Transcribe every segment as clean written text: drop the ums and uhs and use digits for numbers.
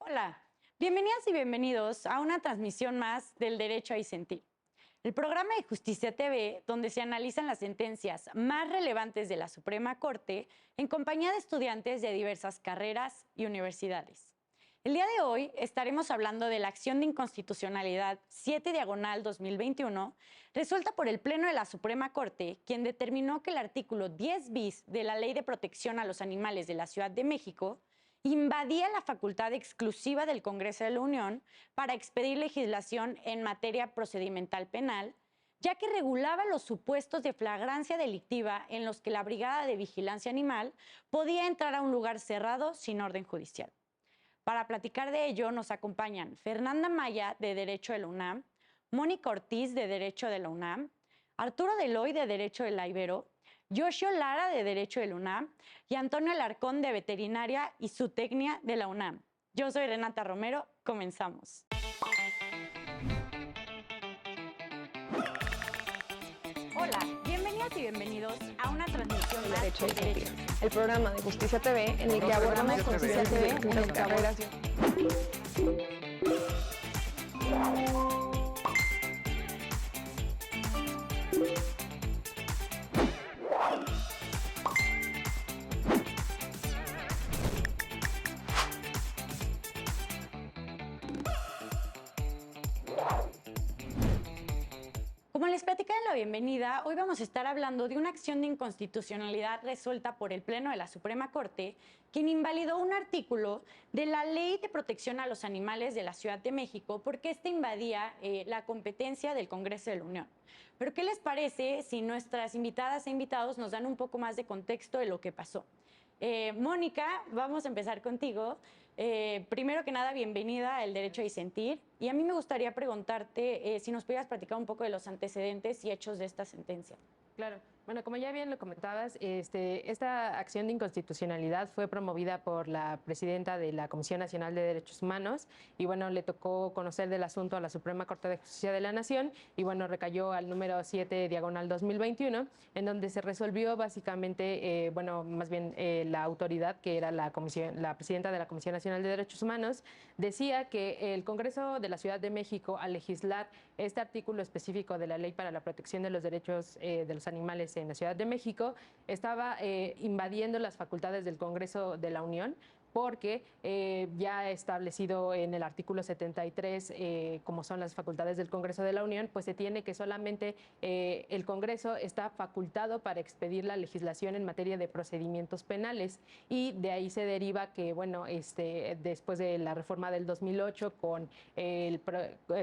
Hola, bienvenidas y bienvenidos a una transmisión más del Derecho a Disentir, el programa de Justicia TV donde se analizan las sentencias más relevantes de la Suprema Corte en compañía de estudiantes de diversas carreras y universidades. El día de hoy estaremos hablando de la acción de inconstitucionalidad 7/2021, resuelta por el Pleno de la Suprema Corte, quien determinó que el artículo 10 bis de la Ley de Protección a los Animales de la Ciudad de México invadía la facultad exclusiva del Congreso de la Unión para expedir legislación en materia procedimental penal, ya que regulaba los supuestos de flagrancia delictiva en los que la Brigada de Vigilancia Animal podía entrar a un lugar cerrado sin orden judicial. Para platicar de ello nos acompañan Fernanda Maya, de Derecho de la UNAM, Mónica Ortiz, de Derecho de la UNAM, Arturo Deloy, de Derecho de la Ibero, Yoshio Lara, de Derecho de la UNAM, y Antonio Alarcón, de Veterinaria y Zootecnia de la UNAM. Yo soy Renata Romero, comenzamos. Hola, bienvenidas y bienvenidos a una transmisión más de Derecho. El programa de Justicia TV en el que abordamos Justicia TV en las carreras. Como les platicé en la bienvenida, hoy vamos a estar hablando de una acción de inconstitucionalidad resuelta por el Pleno de la Suprema Corte, quien invalidó un artículo de la Ley de Protección a los Animales de la Ciudad de México porque este invadía la competencia del Congreso de la Unión. Pero ¿qué les parece si nuestras invitadas e invitados nos dan un poco más de contexto de lo que pasó? Mónica, vamos a empezar contigo. Primero que nada, bienvenida al Derecho a Disentir. Y a mí me gustaría preguntarte si nos pudieras platicar un poco de los antecedentes y hechos de esta sentencia. Claro. Bueno, como ya bien lo comentabas, esta acción de inconstitucionalidad fue promovida por la presidenta de la Comisión Nacional de Derechos Humanos y, bueno, le tocó conocer del asunto a la Suprema Corte de Justicia de la Nación y, bueno, recayó al número 7/2021, en donde se resolvió básicamente, más bien la autoridad, que era la presidenta de la Comisión Nacional de Derechos Humanos, decía que el Congreso de la Ciudad de México, al legislar este artículo específico de la Ley para la Protección de los Derechos de los Animales en la Ciudad de México, estaba invadiendo las facultades del Congreso de la Unión, porque ya establecido en el artículo 73, como son las facultades del Congreso de la Unión, pues se tiene que solamente el Congreso está facultado para expedir la legislación en materia de procedimientos penales, y de ahí se deriva que, bueno, después de la reforma del 2008, con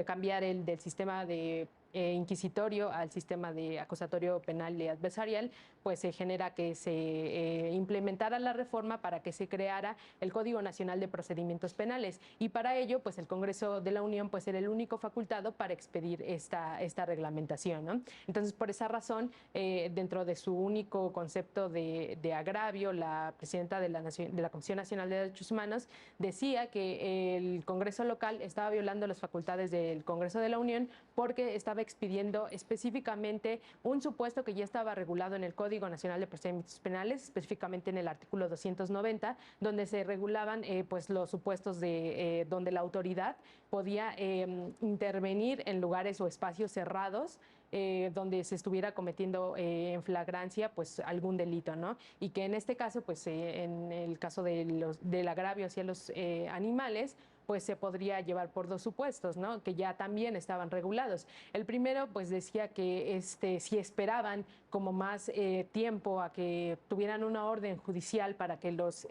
cambiar del sistema de inquisitorio al sistema de acusatorio penal y adversarial, pues se genera que se implementara la reforma para que se creara el Código Nacional de Procedimientos Penales, y para ello pues el Congreso de la Unión pues era el único facultado para expedir esta reglamentación, ¿no? Entonces, por esa razón, dentro de su único concepto de agravio, la presidenta de la Comisión Nacional de Derechos Humanos decía que el Congreso local estaba violando las facultades del Congreso de la Unión porque estaba expidiendo específicamente un supuesto que ya estaba regulado en el Código Nacional de Procedimientos Penales, específicamente en el artículo 290, donde se regulaban pues los supuestos de donde la autoridad podía intervenir en lugares o espacios cerrados donde se estuviera cometiendo en flagrancia pues algún delito, ¿no? Y que en este caso, pues en el caso del agravio hacia los animales, pues se podría llevar por dos supuestos, ¿no? Que ya también estaban regulados. El primero, pues decía que si esperaban como más tiempo a que tuvieran una orden judicial para que los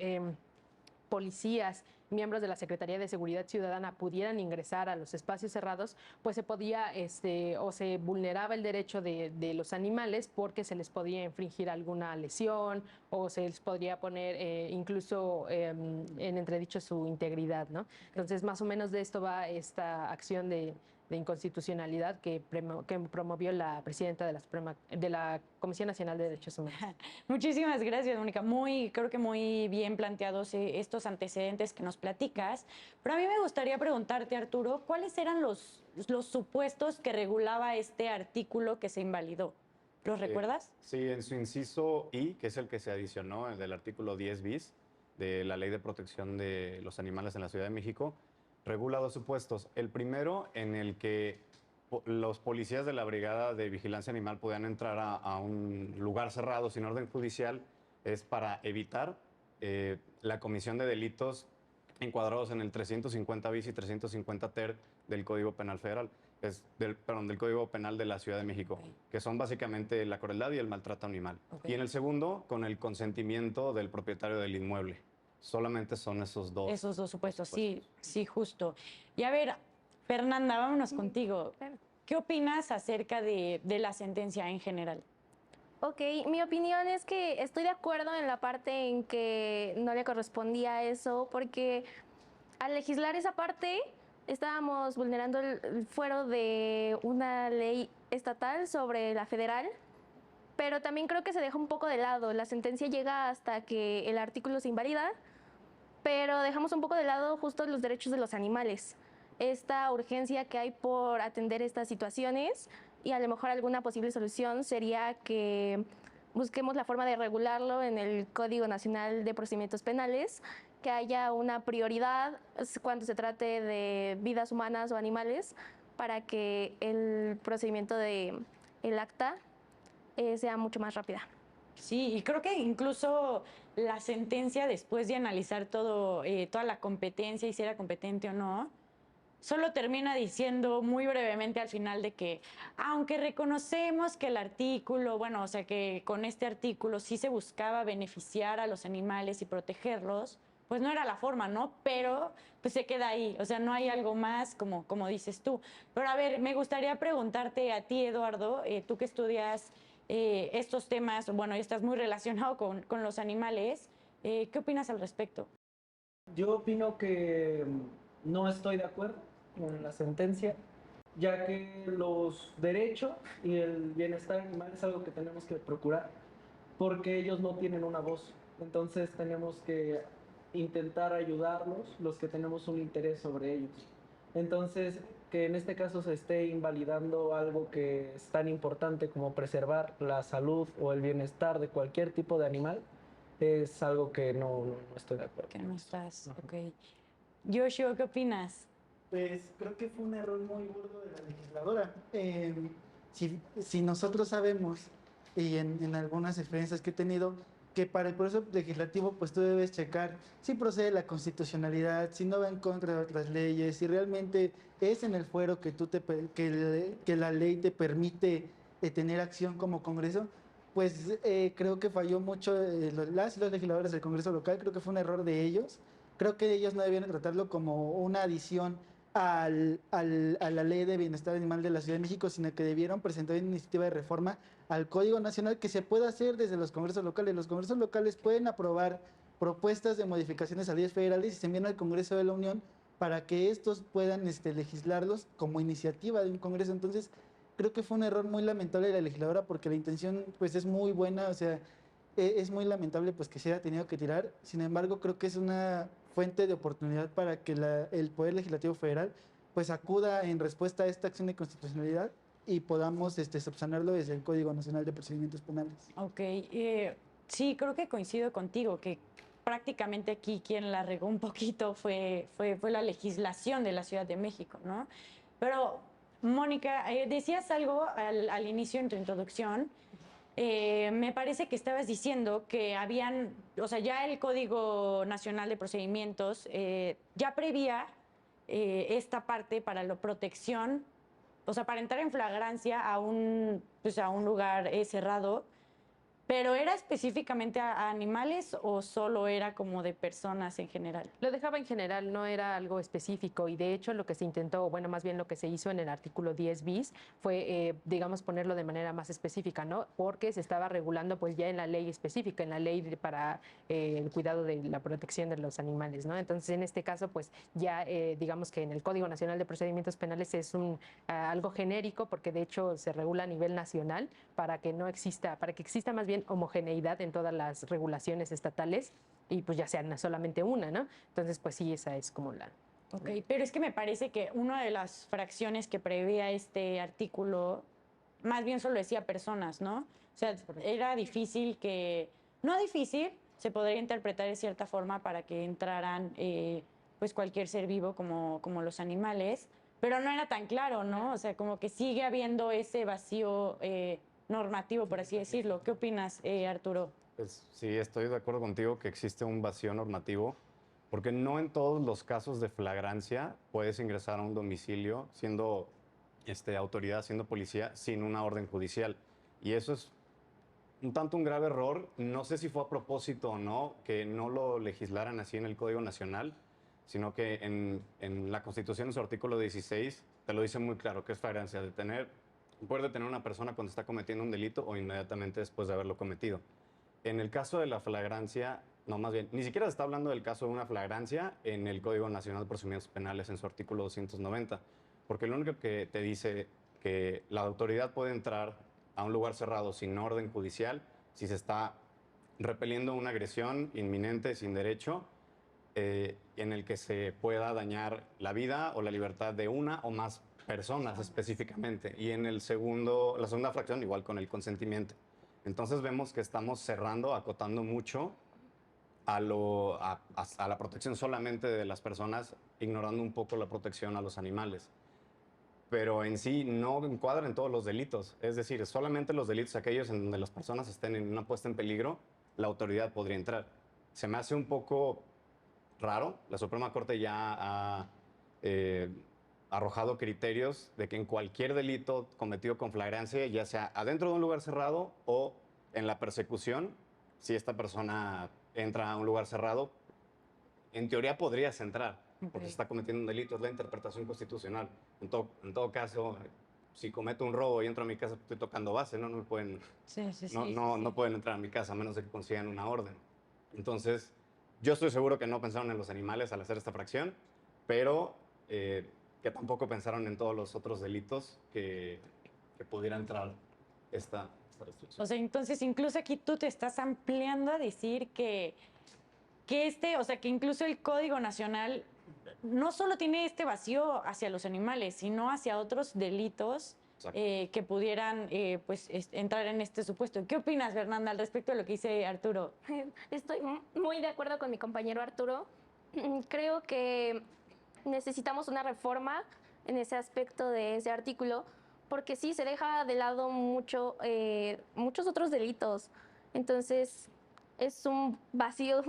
policías, miembros de la Secretaría de Seguridad Ciudadana pudieran ingresar a los espacios cerrados, pues se podía o se vulneraba el derecho de los animales porque se les podía infringir alguna lesión o se les podría poner incluso en entredicho su integridad, ¿no? Entonces, más o menos de esto va esta acción de inconstitucionalidad que promovió la presidenta de la Comisión Nacional de Derechos Humanos. Muchísimas gracias, Mónica. Creo que muy bien planteados estos antecedentes que nos platicas. Pero a mí me gustaría preguntarte, Arturo, ¿cuáles eran los supuestos que regulaba este artículo que se invalidó? ¿Los recuerdas? Sí, en su inciso I, que es el que se adicionó, el del artículo 10 bis, de la Ley de Protección de los Animales en la Ciudad de México, regula dos supuestos. El primero, en el que los policías de la Brigada de Vigilancia Animal podían entrar a un lugar cerrado sin orden judicial, es para evitar la comisión de delitos encuadrados en el 350 bis y 350 ter del Código Penal Federal, perdón, del Código Penal de la Ciudad de México, que son básicamente la crueldad y el maltrato animal. Y en el segundo, con el consentimiento del propietario del inmueble. Solamente son esos dos. Esos dos supuestos, sí, sí, justo. Y a ver, Fernanda, vámonos contigo. claro. ¿Qué opinas acerca de la sentencia en general? Ok, mi opinión es que estoy de acuerdo en la parte en que no le correspondía eso, porque al legislar esa parte estábamos vulnerando el fuero de una ley estatal sobre la federal, pero también creo que se deja un poco de lado. La sentencia llega hasta que el artículo se invalida, pero dejamos un poco de lado justo los derechos de los animales, esta urgencia que hay por atender estas situaciones, y a lo mejor alguna posible solución sería que busquemos la forma de regularlo en el Código Nacional de Procedimientos Penales, que haya una prioridad cuando se trate de vidas humanas o animales, para que el procedimiento del acta sea mucho más rápida. Sí, y creo que incluso la sentencia, después de analizar todo, toda la competencia y si era competente o no, solo termina diciendo muy brevemente al final de que, aunque reconocemos que el artículo, bueno, o sea, que con este artículo sí se buscaba beneficiar a los animales y protegerlos, pues no era la forma, ¿no? Pero pues se queda ahí, o sea, no hay algo más como dices tú. Pero a ver, me gustaría preguntarte a ti, Eduardo, tú que estudias estos temas, bueno, y estás muy relacionado con los animales, ¿qué opinas al respecto? Yo opino que no estoy de acuerdo con la sentencia, ya que los derechos y el bienestar animal es algo que tenemos que procurar, porque ellos no tienen una voz. Entonces tenemos que intentar ayudarlos, los que tenemos un interés sobre ellos. Entonces, que en este caso se esté invalidando algo que es tan importante como preservar la salud o el bienestar de cualquier tipo de animal, es algo que no estoy de acuerdo. Que no estás, ok. Yoshio, ¿qué opinas? Pues creo que fue un error muy burdo de la legisladora. Si nosotros sabemos, y en algunas experiencias que he tenido, que para el proceso legislativo pues tú debes checar si procede la constitucionalidad, si no va en contra de otras leyes, si realmente es en el fuero que, que la ley te permite tener acción como Congreso, pues creo que falló mucho las y los legisladores del Congreso local. Creo que fue un error de ellos. Creo que ellos no debían tratarlo como una adición a la Ley de Bienestar Animal de la Ciudad de México, sino que debieron presentar una iniciativa de reforma al Código Nacional que se puede hacer desde los congresos locales. Los congresos locales pueden aprobar propuestas de modificaciones a leyes federales y se envían al Congreso de la Unión para que estos puedan legislarlos como iniciativa de un congreso. Entonces, creo que fue un error muy lamentable de la legisladora, porque la intención pues es muy buena, o sea, es muy lamentable pues que se haya tenido que tirar. Sin embargo, creo que es una fuente de oportunidad para que el Poder Legislativo Federal pues acuda en respuesta a esta acción de constitucionalidad y podamos subsanarlo desde el Código Nacional de Procedimientos Penales. Ok, sí, creo que coincido contigo, que prácticamente aquí quien la regó un poquito fue la legislación de la Ciudad de México, ¿no? Pero, Mónica, decías algo al inicio en tu introducción. Me parece que estabas diciendo que habían, o sea, ya el Código Nacional de Procedimientos ya prevía esta parte para la protección, o sea, para entrar en flagrancia pues a un lugar cerrado. ¿Pero era específicamente a animales o solo era como de personas en general? Lo dejaba en general, no era algo específico, y de hecho lo que se intentó, bueno, más bien lo que se hizo en el artículo 10 bis fue, digamos, ponerlo de manera más específica, ¿no? Porque se estaba regulando pues ya en la ley específica, en la ley para el cuidado de la protección de los animales, ¿no? Entonces, en este caso, pues ya digamos que en el Código Nacional de Procedimientos Penales es algo genérico, porque de hecho se regula a nivel nacional para que no exista, para que exista más bien homogeneidad en todas las regulaciones estatales, y pues ya sea solamente una, ¿no? Entonces, pues sí, esa es como la... Ok, pero es que me parece que una de las fracciones que preveía este artículo, más bien solo decía personas, ¿no? O sea, era difícil que... No difícil, se podría interpretar de cierta forma para que entraran pues cualquier ser vivo como los animales, pero no era tan claro, ¿no? O sea, como que sigue habiendo ese vacío normativo, por así decirlo. ¿Qué opinas, Arturo? Pues sí, estoy de acuerdo contigo que existe un vacío normativo, porque no en todos los casos de flagrancia puedes ingresar a un domicilio siendo autoridad, siendo policía, sin una orden judicial. Y eso es un tanto un grave error. No sé si fue a propósito o no que no lo legislaran así en el Código Nacional, sino que en la Constitución, en su artículo 16, te lo dice muy claro, que es flagrancia, poder detener a una persona cuando está cometiendo un delito o inmediatamente después de haberlo cometido. En el caso de la flagrancia, no, más bien, ni siquiera se está hablando del caso de una flagrancia en el Código Nacional de Procedimientos Penales, en su artículo 290, porque lo único que te dice que la autoridad puede entrar a un lugar cerrado sin orden judicial si se está repeliendo una agresión inminente sin derecho, en el que se pueda dañar la vida o la libertad de una o más personas específicamente. Y en la segunda fracción, igual con el consentimiento. Entonces vemos que estamos cerrando, acotando mucho a la protección solamente de las personas, ignorando un poco la protección a los animales. Pero en sí no encuadra en todos los delitos. Es decir, solamente los delitos aquellos en donde las personas estén en una puesta en peligro, la autoridad podría entrar. Se me hace un poco raro. La Suprema Corte ya ha arrojado criterios de que en cualquier delito cometido con flagrancia, ya sea adentro de un lugar cerrado o en la persecución, si esta persona entra a un lugar cerrado, en teoría podrías entrar, porque se está cometiendo un delito. Es la interpretación constitucional. En todo caso, si cometo un robo y entro a mi casa, estoy tocando base, ¿no? No me pueden, no pueden entrar a mi casa a menos de que consigan una orden. Entonces, yo estoy seguro que no pensaron en los animales al hacer esta fracción, pero que tampoco pensaron en todos los otros delitos que pudiera entrar esta restricción. O sea, entonces incluso aquí tú te estás ampliando a decir que o sea, que incluso el Código Nacional no solo tiene este vacío hacia los animales, sino hacia otros delitos que pudieran pues, entrar en este supuesto. ¿Qué opinas, Fernanda, al respecto de lo que dice Arturo? Estoy muy de acuerdo con mi compañero Arturo. Creo que necesitamos una reforma en ese aspecto de ese artículo, porque sí, se deja de lado muchos otros delitos. Entonces, es un vacío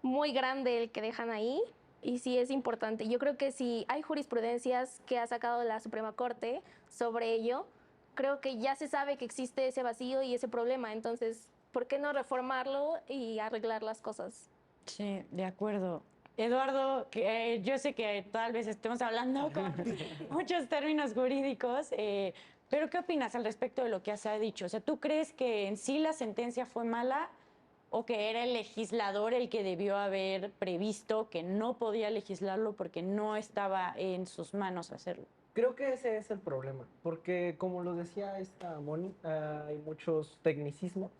muy grande el que dejan ahí, y sí es importante. Yo creo que si hay jurisprudencias que ha sacado la Suprema Corte sobre ello, creo que ya se sabe que existe ese vacío y ese problema. Entonces, ¿por qué no reformarlo y arreglar las cosas? Sí, de acuerdo. Eduardo, yo sé que tal vez estemos hablando con muchos términos jurídicos, pero ¿qué opinas al respecto de lo que se ha dicho? O sea, ¿tú crees que en sí la sentencia fue mala o que era el legislador el que debió haber previsto que no podía legislarlo porque no estaba en sus manos hacerlo? Creo que ese es el problema, porque como lo decía esta Moni, hay muchos tecnicismos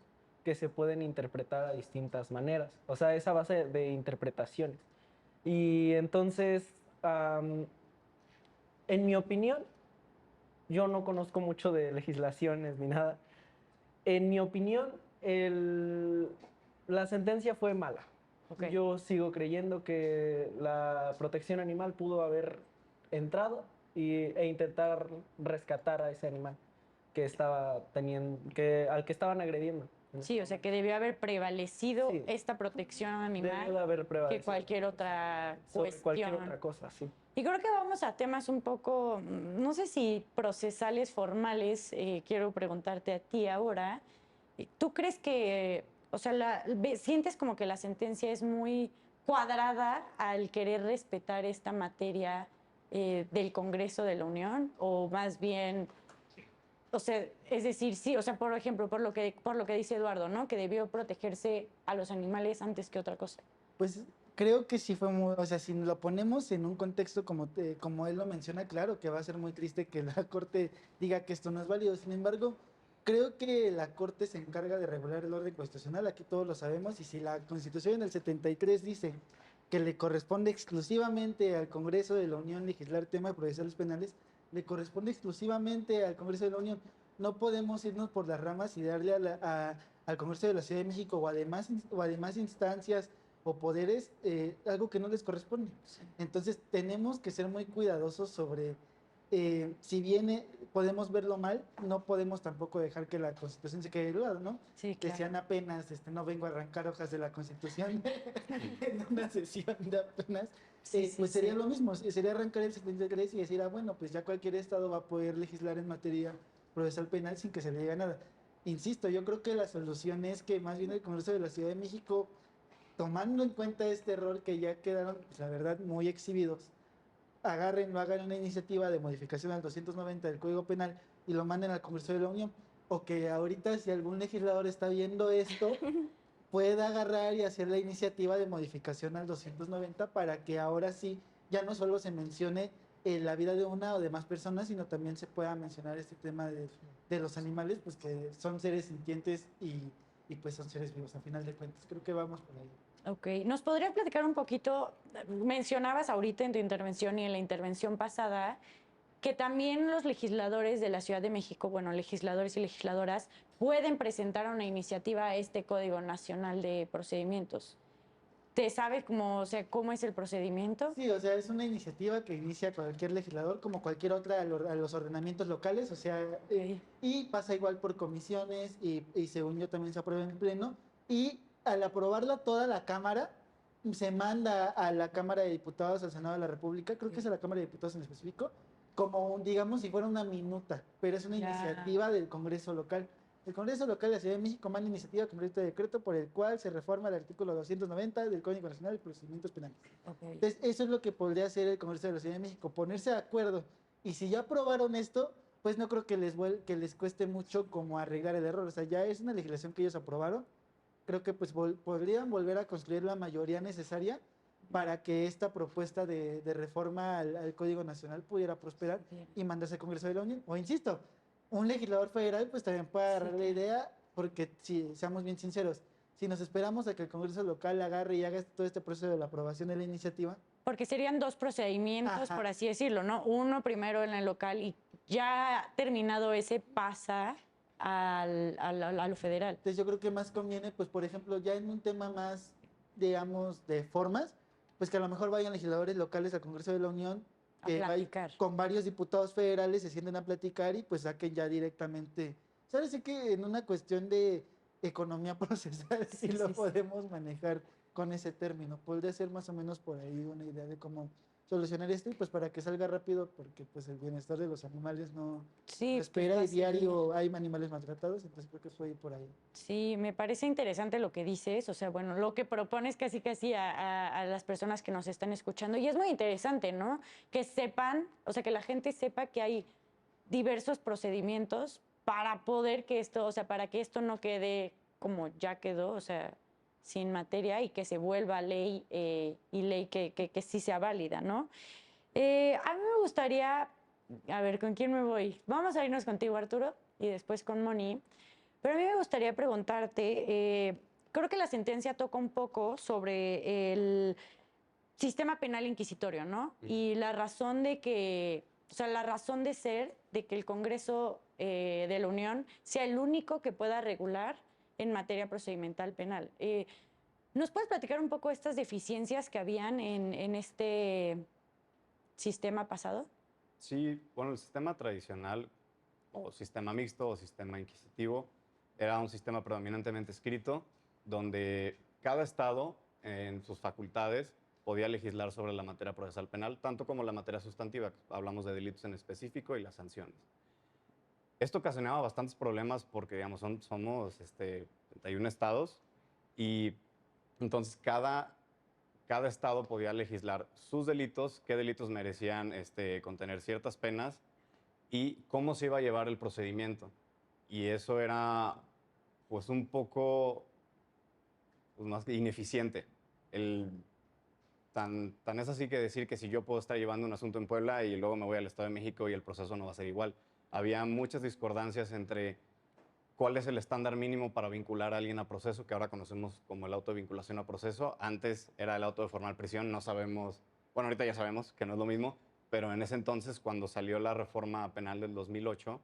que se pueden interpretar a distintas maneras, o sea, esa base de interpretaciones. Y entonces, en mi opinión, yo no conozco mucho de legislaciones ni nada. En mi opinión, la sentencia fue mala. Okay. Yo sigo creyendo que la protección animal pudo haber entrado e intentar rescatar a ese animal que al que estaban agrediendo. Sí, o sea, que debió haber prevalecido esta protección animal Debió de haber prevalecido que cualquier otra cuestión. Cualquier otra cosa, sí. Y creo que vamos a temas un poco, no sé si procesales, formales. Quiero preguntarte a ti ahora. ¿Tú crees que, o sea, sientes como que la sentencia es muy cuadrada al querer respetar esta materia del Congreso de la Unión? O más bien, o sea, es decir, sí, o sea, por ejemplo, por lo que dice Eduardo, ¿no? Que debió protegerse a los animales antes que otra cosa. Pues creo que sí fue muy, o sea, si lo ponemos en un contexto como él lo menciona, claro que va a ser muy triste que la Corte diga que esto no es válido. Sin embargo, creo que la Corte se encarga de regular el orden constitucional, aquí todos lo sabemos, y si la Constitución en el 73 dice que le corresponde exclusivamente al Congreso de la Unión legislar temas procesales penales, le corresponde exclusivamente al Congreso de la Unión. No podemos irnos por las ramas y darle a al Congreso de la Ciudad de México o además instancias o poderes algo que no les corresponde. Entonces tenemos que ser muy cuidadosos sobre, si bien podemos verlo mal, no podemos tampoco dejar que la Constitución se quede de lado, ¿no? Sí, claro. Decían apenas, no vengo a arrancar hojas de la Constitución en una sesión de apenas, pues sería lo mismo, sería arrancar el 73 y decir, bueno, pues ya cualquier estado va a poder legislar en materia procesal penal sin que se le diga nada. Insisto, yo creo que la solución es que más bien el Congreso de la Ciudad de México, tomando en cuenta este error que ya quedaron, pues, la verdad, muy exhibidos, hagan una iniciativa de modificación al 290 del Código Penal y lo manden al Congreso de la Unión. O que ahorita, si algún legislador está viendo esto, pueda agarrar y hacer la iniciativa de modificación al 290 para que ahora sí ya no solo se mencione la vida de una o de más personas, sino también se pueda mencionar este tema de los animales, pues que son seres sintientes y pues son seres vivos, a final de cuentas. Creo que vamos por ahí. Ok, ¿nos podrías platicar un poquito? Mencionabas ahorita en tu intervención y en la intervención pasada que también los legisladores de la Ciudad de México, bueno, legisladores y legisladoras, pueden presentar una iniciativa a este Código Nacional de Procedimientos. ¿Te sabes cómo, o sea, cómo es el procedimiento? Sí, o sea, es una iniciativa que inicia cualquier legislador, como cualquier otra, a los ordenamientos locales, o sea, y pasa igual por comisiones y según yo también se aprueba en pleno, y al aprobarla toda la Cámara, se manda a la Cámara de Diputados, al Senado de la República, creo que es a la Cámara de Diputados en específico, como, digamos, si fuera una minuta, pero es una iniciativa del Congreso local. El Congreso Local de la Ciudad de México manda iniciativa con proyecto de decreto por el cual se reforma el artículo 290 del Código Nacional de Procedimientos Penales. Okay. Entonces, eso es lo que podría hacer el Congreso de la Ciudad de México, ponerse de acuerdo. Y si ya aprobaron esto, pues no creo que les cueste mucho como arreglar el error. O sea, ya es una legislación que ellos aprobaron. Creo que pues podrían volver a construir la mayoría necesaria para que esta propuesta de reforma al Código Nacional pudiera prosperar y mandarse al Congreso de la Unión. O insisto, un legislador federal pues también puede agarrar la idea, porque si seamos bien sinceros, si nos esperamos a que el Congreso local agarre y haga todo este proceso de la aprobación de la iniciativa. Porque serían dos procedimientos, por así decirlo, ¿no? Uno primero en el local y ya terminado ese pasa a lo federal. Entonces yo creo que más conviene, pues por ejemplo, ya en un tema más, digamos, de formas, pues que a lo mejor vayan legisladores locales al Congreso de la Unión, que con varios diputados federales se sienten a platicar y pues saquen ya directamente. ¿Sabes? Sí que en una cuestión de economía procesal sí lo podemos manejar con ese término. Podría ser más o menos por ahí una idea de cómo solucionar esto y pues para que salga rápido, porque pues el bienestar de los animales no espera, pues, y diario hay animales maltratados, entonces creo que puede ir por ahí. Sí, me parece interesante lo que dices, o sea, bueno, lo que propones casi a las personas que nos están escuchando, y es muy interesante, ¿no? Que sepan, o sea, que la gente sepa que hay diversos procedimientos para poder que esto, o sea, para que esto no quede como ya quedó, o sea, sin materia, y que se vuelva ley y ley que sí sea válida, ¿no? A mí me gustaría, a ver, ¿con quién me voy? Vamos a irnos contigo, Arturo, y después con Moni. Pero a mí me gustaría preguntarte, creo que la sentencia toca un poco sobre el sistema penal inquisitorio, ¿no? Y la razón de que, o sea, la razón de ser de que el Congreso de la Unión sea el único que pueda regular en materia procedimental penal. ¿Nos puedes platicar un poco estas deficiencias que habían en este sistema pasado? Sí, bueno, el sistema tradicional, o sistema mixto, o sistema inquisitivo, era un sistema predominantemente escrito, donde cada estado, en sus facultades, podía legislar sobre la materia procesal penal, tanto como la materia sustantiva. Hablamos de delitos en específico y las sanciones. Esto ocasionaba bastantes problemas porque, digamos, somos 31 estados y entonces cada estado podía legislar sus delitos, qué delitos merecían contener ciertas penas y cómo se iba a llevar el procedimiento. Y eso era, pues, un poco pues, más que ineficiente. Tan es así que decir que si yo puedo estar llevando un asunto en Puebla y luego me voy al Estado de México y el proceso no va a ser igual. Había muchas discordancias entre cuál es el estándar mínimo para vincular a alguien a proceso, que ahora conocemos como el auto de vinculación a proceso. Antes era el auto de formal prisión, no sabemos, bueno, ahorita ya sabemos que no es lo mismo, pero en ese entonces, cuando salió la reforma penal del 2008,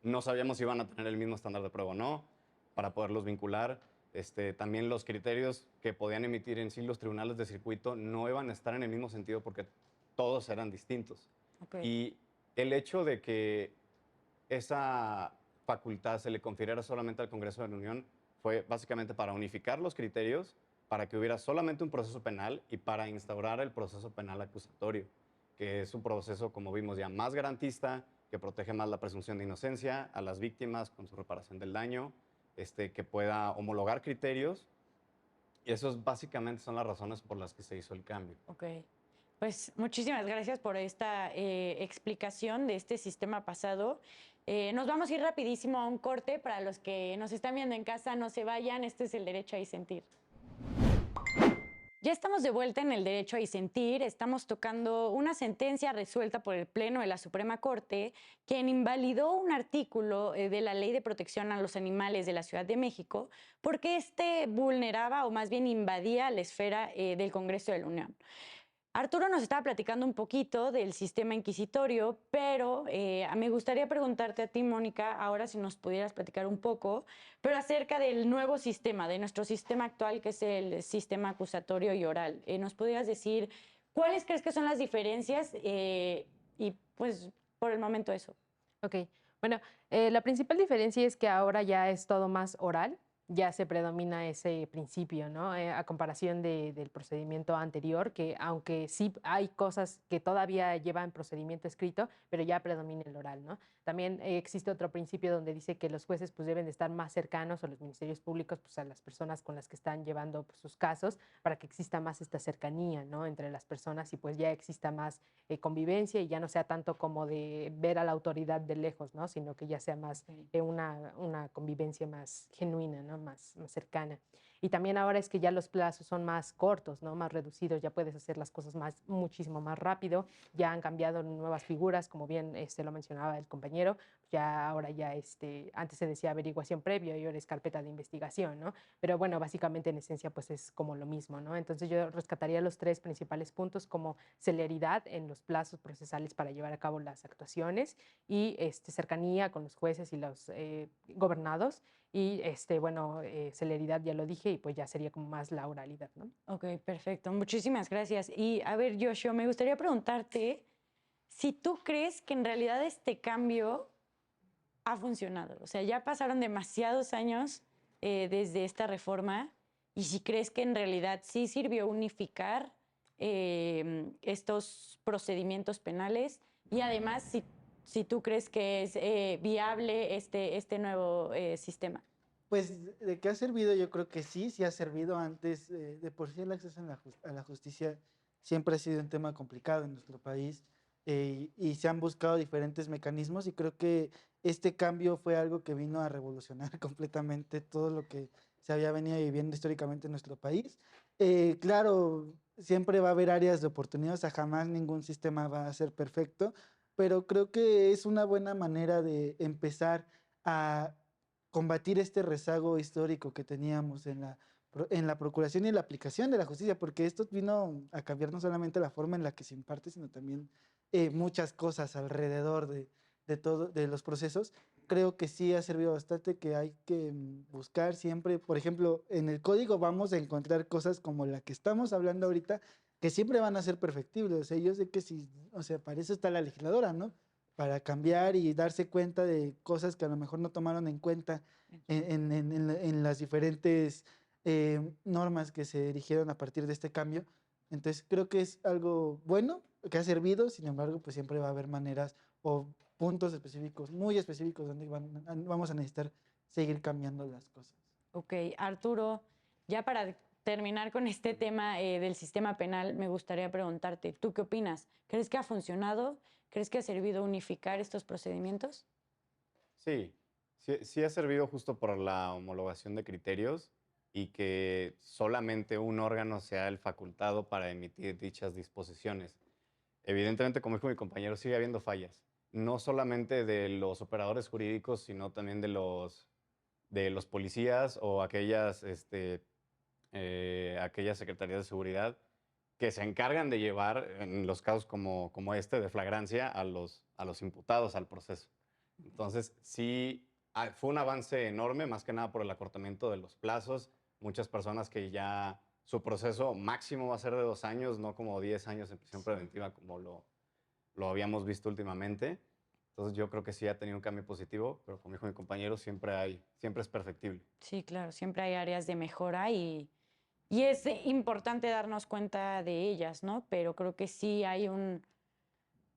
no sabíamos si iban a tener el mismo estándar de prueba o no. para poderlos vincular. También los criterios que podían emitir en sí los tribunales de circuito no iban a estar en el mismo sentido porque todos eran distintos. Ok. Y el hecho de que esa facultad se le confiriera solamente al Congreso de la Unión fue básicamente para unificar los criterios, para que hubiera solamente un proceso penal y para instaurar el proceso penal acusatorio, que es un proceso, como vimos ya, más garantista, que protege más la presunción de inocencia a las víctimas con su reparación del daño, que pueda homologar criterios. Y esos básicamente son las razones por las que se hizo el cambio. Ok. Pues muchísimas gracias por esta explicación de este sistema pasado. Nos vamos a ir rapidísimo a un corte. Para los que nos están viendo en casa, no se vayan. Este es el derecho a disentir. Ya estamos de vuelta en el derecho a disentir. Estamos tocando una sentencia resuelta por el Pleno de la Suprema Corte, quien invalidó un artículo de la Ley de Protección a los Animales de la Ciudad de México porque vulneraba o más bien invadía la esfera del Congreso de la Unión. Arturo nos estaba platicando un poquito del sistema inquisitorio, pero me gustaría preguntarte a ti, Mónica, ahora si nos pudieras platicar un poco, pero acerca del nuevo sistema, de nuestro sistema actual, que es el sistema acusatorio y oral. ¿Nos pudieras decir cuáles crees que son las diferencias? Y pues por el momento eso. Ok, bueno, la principal diferencia es que ahora ya es todo más oral, ya se predomina ese principio, ¿no? A comparación del procedimiento anterior, que aunque sí hay cosas que todavía llevan procedimiento escrito, pero ya predomina el oral, ¿no? También existe otro principio donde dice que los jueces pues deben de estar más cercanos, o los ministerios públicos, pues a las personas con las que están llevando pues, sus casos, para que exista más esta cercanía, ¿no? Entre las personas y pues ya exista más convivencia y ya no sea tanto como de ver a la autoridad de lejos, ¿no? Sino que ya sea más una convivencia más genuina, ¿no? Más cercana. Y también ahora es que ya los plazos son más cortos, ¿no? Más reducidos, ya puedes hacer las cosas muchísimo más rápido, ya han cambiado nuevas figuras, como bien lo mencionaba el compañero, ya ahora ya antes se decía averiguación previa y ahora es carpeta de investigación, ¿no? Pero bueno, básicamente en esencia pues es como lo mismo, ¿no? Entonces yo rescataría los tres principales puntos como celeridad en los plazos procesales para llevar a cabo las actuaciones y cercanía con los jueces y los gobernados y celeridad ya lo dije y pues ya sería como más la oralidad, ¿no? Ok, perfecto. Muchísimas gracias. Y a ver, Joshua, me gustaría preguntarte si tú crees que en realidad este cambio ha funcionado. O sea, ya pasaron demasiados años desde esta reforma y si crees que en realidad sí sirvió unificar estos procedimientos penales y además si tú crees que es viable este nuevo sistema. Pues de qué ha servido, yo creo que sí ha servido antes. De por sí el acceso a la justicia siempre ha sido un tema complicado en nuestro país y se han buscado diferentes mecanismos y creo que este cambio fue algo que vino a revolucionar completamente todo lo que se había venido viviendo históricamente en nuestro país. Claro, siempre va a haber áreas de oportunidad, o sea, jamás ningún sistema va a ser perfecto, pero creo que es una buena manera de empezar a combatir este rezago histórico que teníamos en la procuración y en la aplicación de la justicia, porque esto vino a cambiar no solamente la forma en la que se imparte, sino también muchas cosas alrededor de los procesos. Creo que sí ha servido bastante, que hay que buscar siempre, por ejemplo, en el código vamos a encontrar cosas como la que estamos hablando ahorita, que siempre van a ser perfectibles. O sea, yo sé que sí, o sea, para eso está la legisladora, ¿no? Para cambiar y darse cuenta de cosas que a lo mejor no tomaron en cuenta en las diferentes normas que se dirigieron a partir de este cambio. Entonces creo que es algo bueno que ha servido, sin embargo, pues siempre va a haber maneras o puntos específicos, muy específicos, donde vamos a necesitar seguir cambiando las cosas. Ok, Arturo, ya para terminar con este tema del sistema penal, me gustaría preguntarte, ¿tú qué opinas? ¿Crees que ha funcionado? ¿Crees que ha servido unificar estos procedimientos? Sí ha servido justo por la homologación de criterios y que solamente un órgano sea el facultado para emitir dichas disposiciones. Evidentemente, como dijo mi compañero, sigue habiendo fallas, no solamente de los operadores jurídicos, sino también de los policías o aquellas secretarías de seguridad que se encargan de llevar, en los casos como este de flagrancia, a los imputados al proceso. Entonces, sí fue un avance enorme, más que nada por el acortamiento de los plazos. Muchas personas que ya su proceso máximo va a ser de 2 años, no como 10 años en prisión preventiva como lo habíamos visto últimamente. Entonces yo creo que sí ha tenido un cambio positivo, pero como dijo mi compañero, siempre es perfectible. Sí, claro, siempre hay áreas de mejora y es importante darnos cuenta de ellas, ¿no? Pero creo que sí hay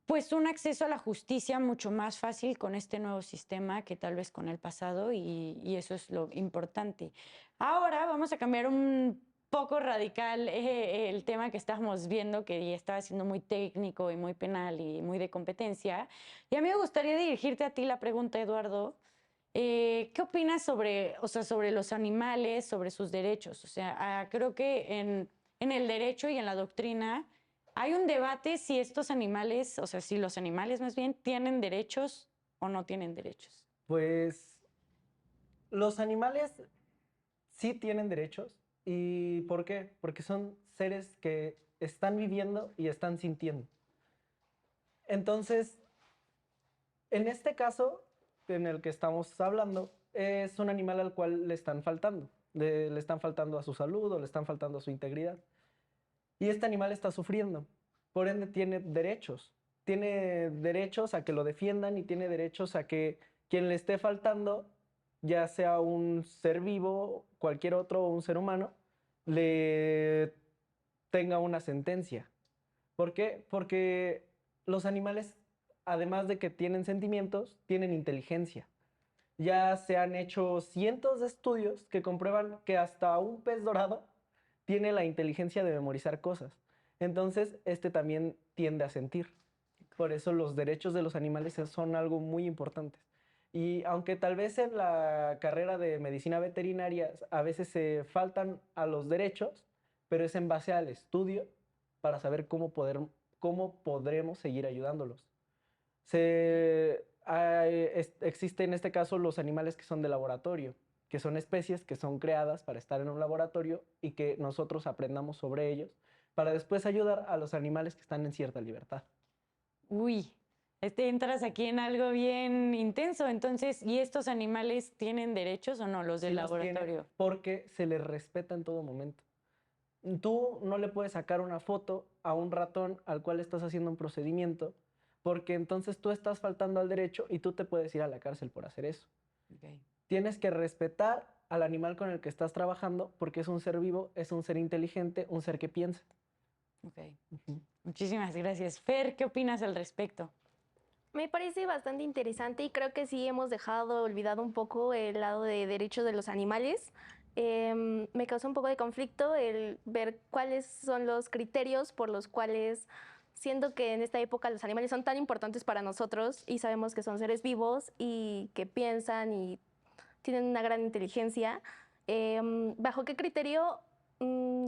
pues un acceso a la justicia mucho más fácil con este nuevo sistema que tal vez con el pasado y eso es lo importante. Ahora vamos a cambiar un poco radical el tema que estábamos viendo, que ya estaba siendo muy técnico y muy penal y muy de competencia. Y a mí me gustaría dirigirte a ti la pregunta, Eduardo. ¿Qué opinas sobre, o sea, sobre los animales, sobre sus derechos? O sea, creo que en el derecho y en la doctrina hay un debate si estos animales, o sea, si los animales más bien tienen derechos o no tienen derechos. Pues los animales sí tienen derechos. ¿Y por qué? Porque son seres que están viviendo y están sintiendo. Entonces, en este caso en el que estamos hablando, es un animal al cual le están faltando. Le están faltando a su salud o le están faltando a su integridad. Y este animal está sufriendo. Por ende, tiene derechos. Tiene derechos a que lo defiendan y tiene derechos a que quien le esté faltando, ya sea un ser vivo, cualquier otro, un ser humano, le tenga una sentencia. ¿Por qué? Porque los animales, además de que tienen sentimientos, tienen inteligencia. Ya se han hecho cientos de estudios que comprueban que hasta un pez dorado tiene la inteligencia de memorizar cosas. Entonces, este también tiende a sentir. Por eso los derechos de los animales son algo muy importante. Y aunque tal vez en la carrera de medicina veterinaria a veces se faltan a los derechos, pero es en base al estudio para saber cómo podremos seguir ayudándolos. Existe en este caso los animales que son de laboratorio, que son especies que son creadas para estar en un laboratorio y que nosotros aprendamos sobre ellos para después ayudar a los animales que están en cierta libertad. Uy, entras aquí en algo bien intenso. Entonces, ¿y estos animales tienen derechos o no, los del Sí los tiene, laboratorio? porque se les respeta en todo momento. Tú no le puedes sacar una foto a un ratón al cual estás haciendo un procedimiento, porque entonces tú estás faltando al derecho y tú te puedes ir a la cárcel por hacer eso. Okay. Tienes que respetar al animal con el que estás trabajando porque es un ser vivo, es un ser inteligente, un ser que piensa. Okay. Muchísimas gracias. Fer, ¿qué opinas al respecto? Me parece bastante interesante y creo que sí hemos dejado olvidado un poco el lado de derechos de los animales. Me causa un poco de conflicto el ver cuáles son los criterios por los cuales, siendo que en esta época los animales son tan importantes para nosotros y sabemos que son seres vivos y que piensan y tienen una gran inteligencia, ¿bajo qué criterio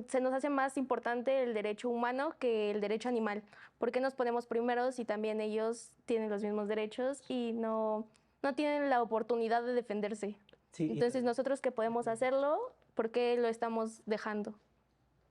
se nos hace más importante el derecho humano que el derecho animal? ¿Por qué nos ponemos primeros si también ellos tienen los mismos derechos y no tienen la oportunidad de defenderse? Sí, Entonces, nosotros que podemos hacerlo, ¿por qué lo estamos dejando?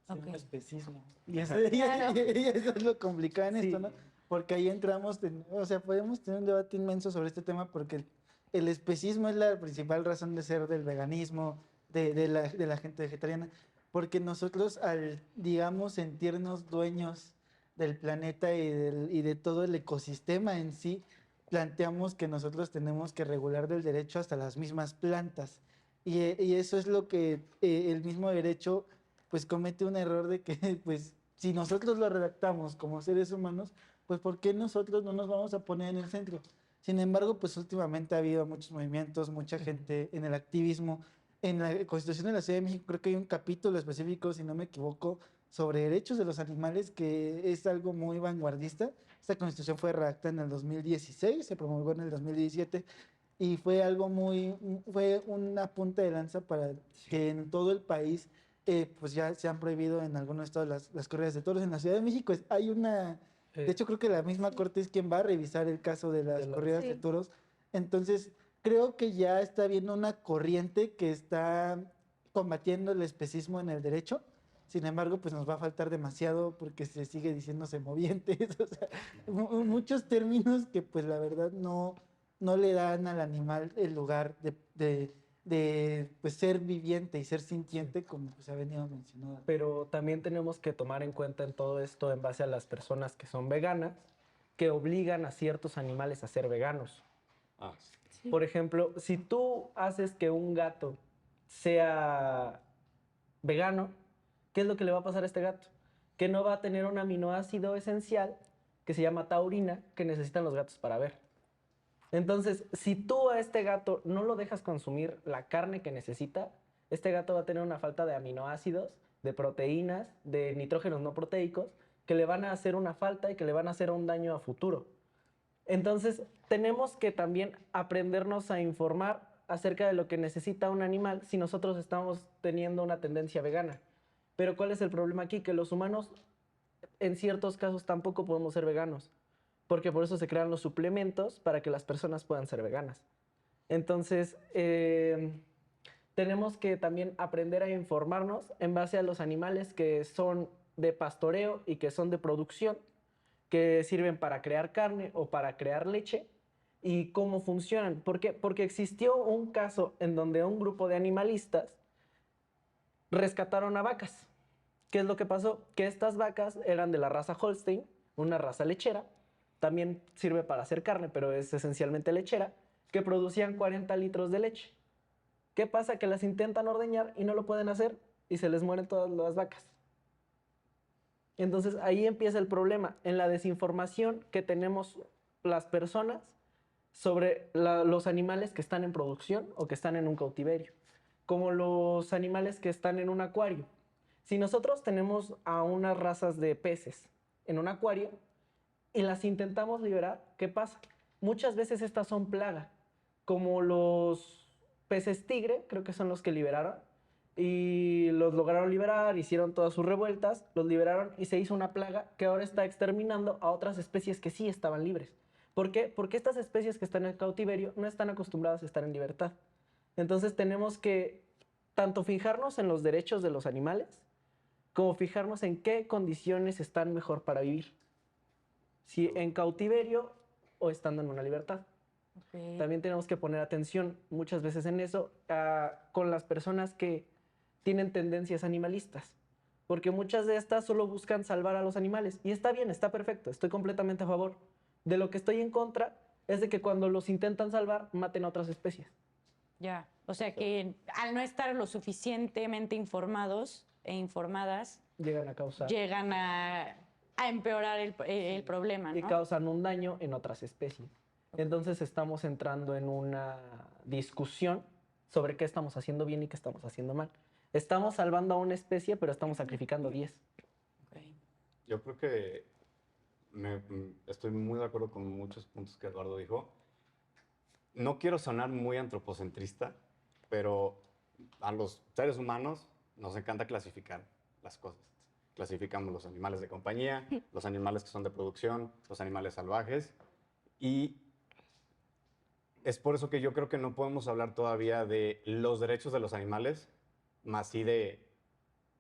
Es un Ok. especismo. Y eso, Claro. y eso es lo complicado en esto, Sí. ¿no? Porque ahí entramos, o sea, podemos tener un debate inmenso sobre este tema porque el especismo es la principal razón de ser del veganismo, de la gente vegetariana, porque nosotros al, digamos, sentirnos dueños del planeta y de todo el ecosistema en sí, planteamos que nosotros tenemos que regular del derecho hasta las mismas plantas. Y eso es lo que el mismo derecho pues comete un error de que pues si nosotros lo redactamos como seres humanos, pues ¿por qué nosotros no nos vamos a poner en el centro? Sin embargo, pues últimamente ha habido muchos movimientos, mucha gente en el activismo. En la Constitución de la Ciudad de México creo que hay un capítulo específico, si no me equivoco, sobre derechos de los animales, que es algo muy vanguardista. Esta Constitución fue redactada en el 2016, se promulgó en el 2017 y fue algo fue una punta de lanza para que en todo el país pues ya se han prohibido en algunos estados las corridas de toros. En la Ciudad de México hay una, de hecho creo que la misma corte es quien va a revisar el caso de las corridas de Sí. toros. Entonces creo que ya está habiendo una corriente que está combatiendo el especismo en el derecho. Sin embargo, pues nos va a faltar demasiado porque se sigue diciendo semovientes, o sea, muchos términos que pues la verdad no le dan al animal el lugar de pues, ser viviente y ser sintiente, como pues, ha venido mencionando. Pero también tenemos que tomar en cuenta en todo esto en base a las personas que son veganas, que obligan a ciertos animales a ser veganos. Ah, Por ejemplo, si tú haces que un gato sea vegano, ¿qué es lo que le va a pasar a este gato? Que no va a tener un aminoácido esencial que se llama taurina, que necesitan los gatos para ver. Entonces, si tú a este gato no lo dejas consumir la carne que necesita, este gato va a tener una falta de aminoácidos, de proteínas, de nitrógenos no proteicos, que le van a hacer una falta y que le van a hacer un daño a futuro. Entonces, tenemos que también aprendernos a informar acerca de lo que necesita un animal si nosotros estamos teniendo una tendencia vegana. Pero ¿cuál es el problema aquí? Que los humanos, en ciertos casos, tampoco podemos ser veganos, porque por eso se crean los suplementos para que las personas puedan ser veganas. Entonces, tenemos que también aprender a informarnos en base a los animales que son de pastoreo y que son de producción, que sirven para crear carne o para crear leche, y cómo funcionan. ¿Por qué? Porque existió un caso en donde un grupo de animalistas rescataron a vacas. ¿Qué es lo que pasó? Que estas vacas eran de la raza Holstein, una raza lechera, también sirve para hacer carne, pero es esencialmente lechera, que producían 40 litros de leche. ¿Qué pasa? Que las intentan ordeñar y no lo pueden hacer y se les mueren todas las vacas. Entonces ahí empieza el problema, en la desinformación que tenemos las personas sobre los animales que están en producción o que están en un cautiverio, como los animales que están en un acuario. Si nosotros tenemos a unas razas de peces en un acuario y las intentamos liberar, ¿qué pasa? Muchas veces estas son plaga, como los peces tigre, creo que son los que liberaron, y los lograron liberar, hicieron todas sus revueltas, los liberaron y se hizo una plaga que ahora está exterminando a otras especies que sí estaban libres. ¿Por qué? Porque estas especies que están en cautiverio no están acostumbradas a estar en libertad. Entonces tenemos que tanto fijarnos en los derechos de los animales, como fijarnos en qué condiciones están mejor para vivir. Si en cautiverio o estando en una libertad. Ok. También tenemos que poner atención muchas veces en eso con las personas que tienen tendencias animalistas. Porque muchas de estas solo buscan salvar a los animales. Y está bien, está perfecto, estoy completamente a favor. De lo que estoy en contra es de que cuando los intentan salvar, maten a otras especies. Ya, o sea que al no estar lo suficientemente informados e informadas, Llegan a causar llegan a empeorar el problema, y ¿no? causan un daño en otras especies. Entonces estamos entrando en una discusión sobre qué estamos haciendo bien y qué estamos haciendo mal. Estamos salvando a una especie, pero estamos sacrificando 10. Ok. yo creo que estoy muy de acuerdo con muchos puntos que Eduardo dijo. No quiero sonar muy antropocentrista, pero a los seres humanos nos encanta clasificar las cosas. Clasificamos los animales de compañía, los animales que son de producción, los animales salvajes, y es por eso que yo creo que no podemos hablar todavía de los derechos de los animales, más sí de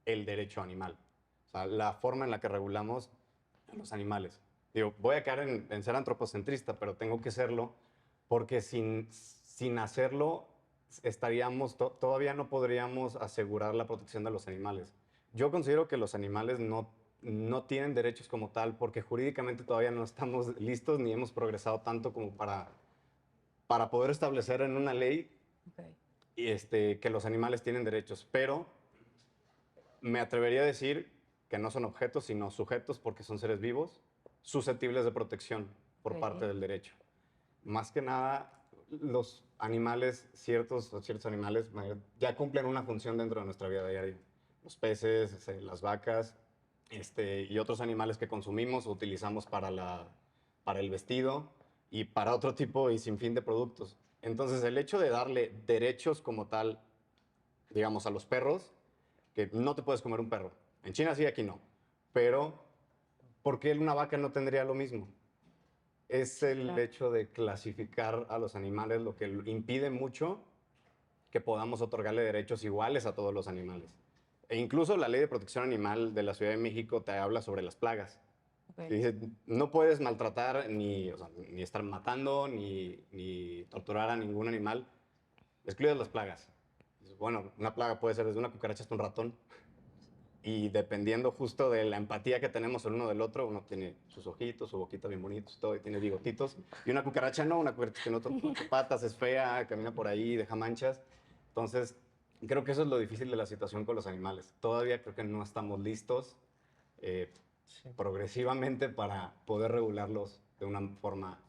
el derecho animal. O sea, la forma en la que regulamos a los animales. Digo, voy a caer en ser antropocentrista, pero tengo que serlo porque sin hacerlo todavía no podríamos asegurar la protección de los animales. Yo considero que los animales no tienen derechos como tal porque jurídicamente todavía no estamos listos ni hemos progresado tanto como para poder establecer en una ley que los animales tienen derechos. Pero me atrevería a decir que no son objetos, sino sujetos porque son seres vivos, susceptibles de protección por parte del derecho. Más que nada, los animales, ciertos animales, ya cumplen una función dentro de nuestra vida diaria. Los peces, las vacas y otros animales que consumimos o utilizamos para el vestido y para otro tipo y sinfín de productos. Entonces, el hecho de darle derechos como tal, digamos, a los perros, que no te puedes comer un perro. En China sí, aquí no. Pero, ¿por qué una vaca no tendría lo mismo? Es el hecho de clasificar a los animales lo que impide mucho que podamos otorgarle derechos iguales a todos los animales. E incluso la Ley de Protección Animal de la Ciudad de México te habla sobre las plagas. Y dice, no puedes maltratar ni, o sea, ni estar matando ni torturar a ningún animal, excluyes las plagas. Dice, bueno, una plaga puede ser desde una cucaracha hasta un ratón. Y dependiendo justo de la empatía que tenemos el uno del otro, uno tiene sus ojitos, su boquita bien bonitos, todo, y tiene bigotitos. Y una cucaracha no, una cucaracha que no tiene patas, es fea, camina por ahí, deja manchas. Entonces, creo que eso es lo difícil de la situación con los animales. Todavía creo que no estamos listos progresivamente para poder regularlos de una forma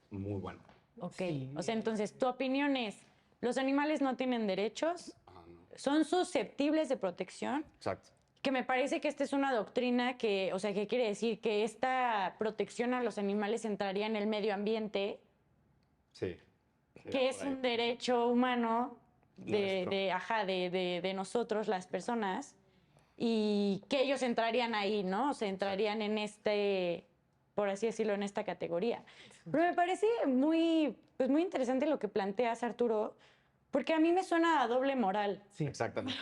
muy buena. Ok, Sí. o sea, entonces tu opinión es, los animales no tienen derechos, Ah, no. son susceptibles de protección, Exacto. que me parece que esta es una doctrina que, o sea, que quiere decir que esta protección a los animales entraría en el medio ambiente, Sí. que es un derecho humano Nuestro. de nosotros, las personas, y que ellos entrarían ahí, ¿no? O sea, entrarían en este, por así decirlo, en esta categoría. Pero me parece muy, pues muy interesante lo que planteas, Arturo, porque a mí me suena a doble moral. Sí. Exactamente.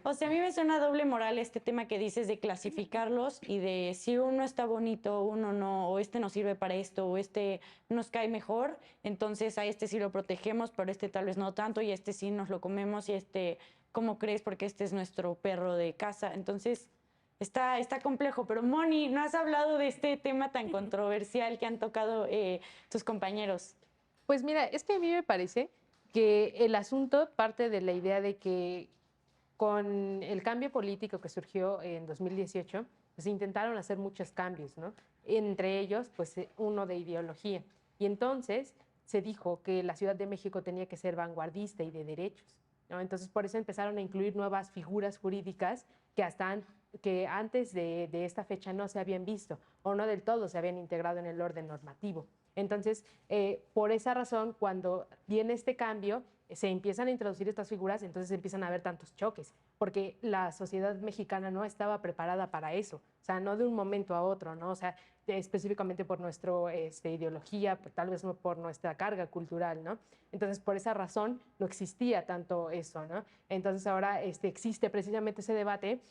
O sea, a mí me suena a doble moral este tema que dices de clasificarlos y de si uno está bonito, uno no, o este nos sirve para esto, o este nos cae mejor, entonces a este sí lo protegemos, pero este tal vez no tanto, y este sí nos lo comemos, y este, ¿cómo crees? Porque este es nuestro perro de casa. Entonces, está complejo. Pero, Moni, no has hablado de este tema tan controversial que han tocado tus compañeros. Pues mira, es que a mí me parece que el asunto parte de la idea de que con el cambio político que surgió en 2018, pues intentaron hacer muchos cambios, ¿no? Entre ellos, pues uno de ideología. Y entonces se dijo que la Ciudad de México tenía que ser vanguardista y de derechos, ¿no? Entonces por eso empezaron a incluir nuevas figuras jurídicas que antes de esta fecha no se habían visto o no del todo se habían integrado en el orden normativo. Entonces, por esa razón, cuando viene este cambio, se empiezan a introducir estas figuras, entonces empiezan a haber tantos choques, porque la sociedad mexicana no estaba preparada para eso, o sea, no de un momento a otro, ¿no? O sea, específicamente por nuestra ideología, tal vez no por nuestra carga cultural, ¿no? Entonces, por esa razón, no existía tanto eso, ¿no? Entonces, ahora existe precisamente ese debate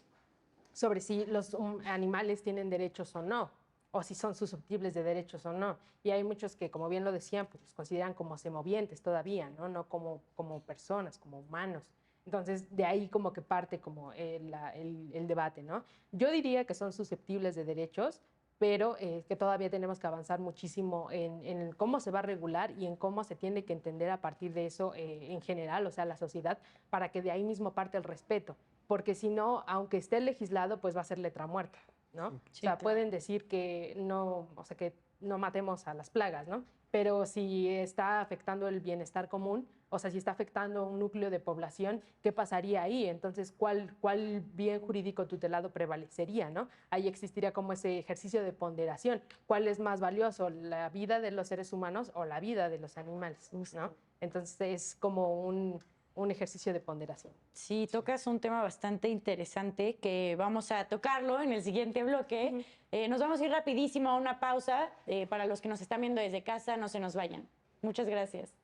sobre si los animales tienen derechos o no, o si son susceptibles de derechos o no. Y hay muchos que, como bien lo decían, pues los consideran como semovientes todavía, ¿no? No como personas, como humanos. Entonces, de ahí como que parte como el debate, ¿no? Yo diría que son susceptibles de derechos, pero que todavía tenemos que avanzar muchísimo en cómo se va a regular y en cómo se tiene que entender a partir de eso en general, o sea, la sociedad, para que de ahí mismo parte el respeto. Porque si no, aunque esté legislado, pues va a ser letra muerta, ¿no? Sí, o sea, claro. pueden decir que no, o sea, que no matemos a las plagas, ¿no? Pero si está afectando el bienestar común, o sea, si está afectando un núcleo de población, ¿qué pasaría ahí? Entonces, ¿cuál bien jurídico tutelado prevalecería, ¿no? Ahí existiría como ese ejercicio de ponderación. ¿Cuál es más valioso, la vida de los seres humanos o la vida de los animales, ¿no? Entonces, es como un ejercicio de ponderación. Sí, tocas un tema bastante interesante que vamos a tocarlo en el siguiente bloque. Nos vamos a ir rapidísimo a una pausa. Para los que nos están viendo desde casa, no se nos vayan. Muchas gracias.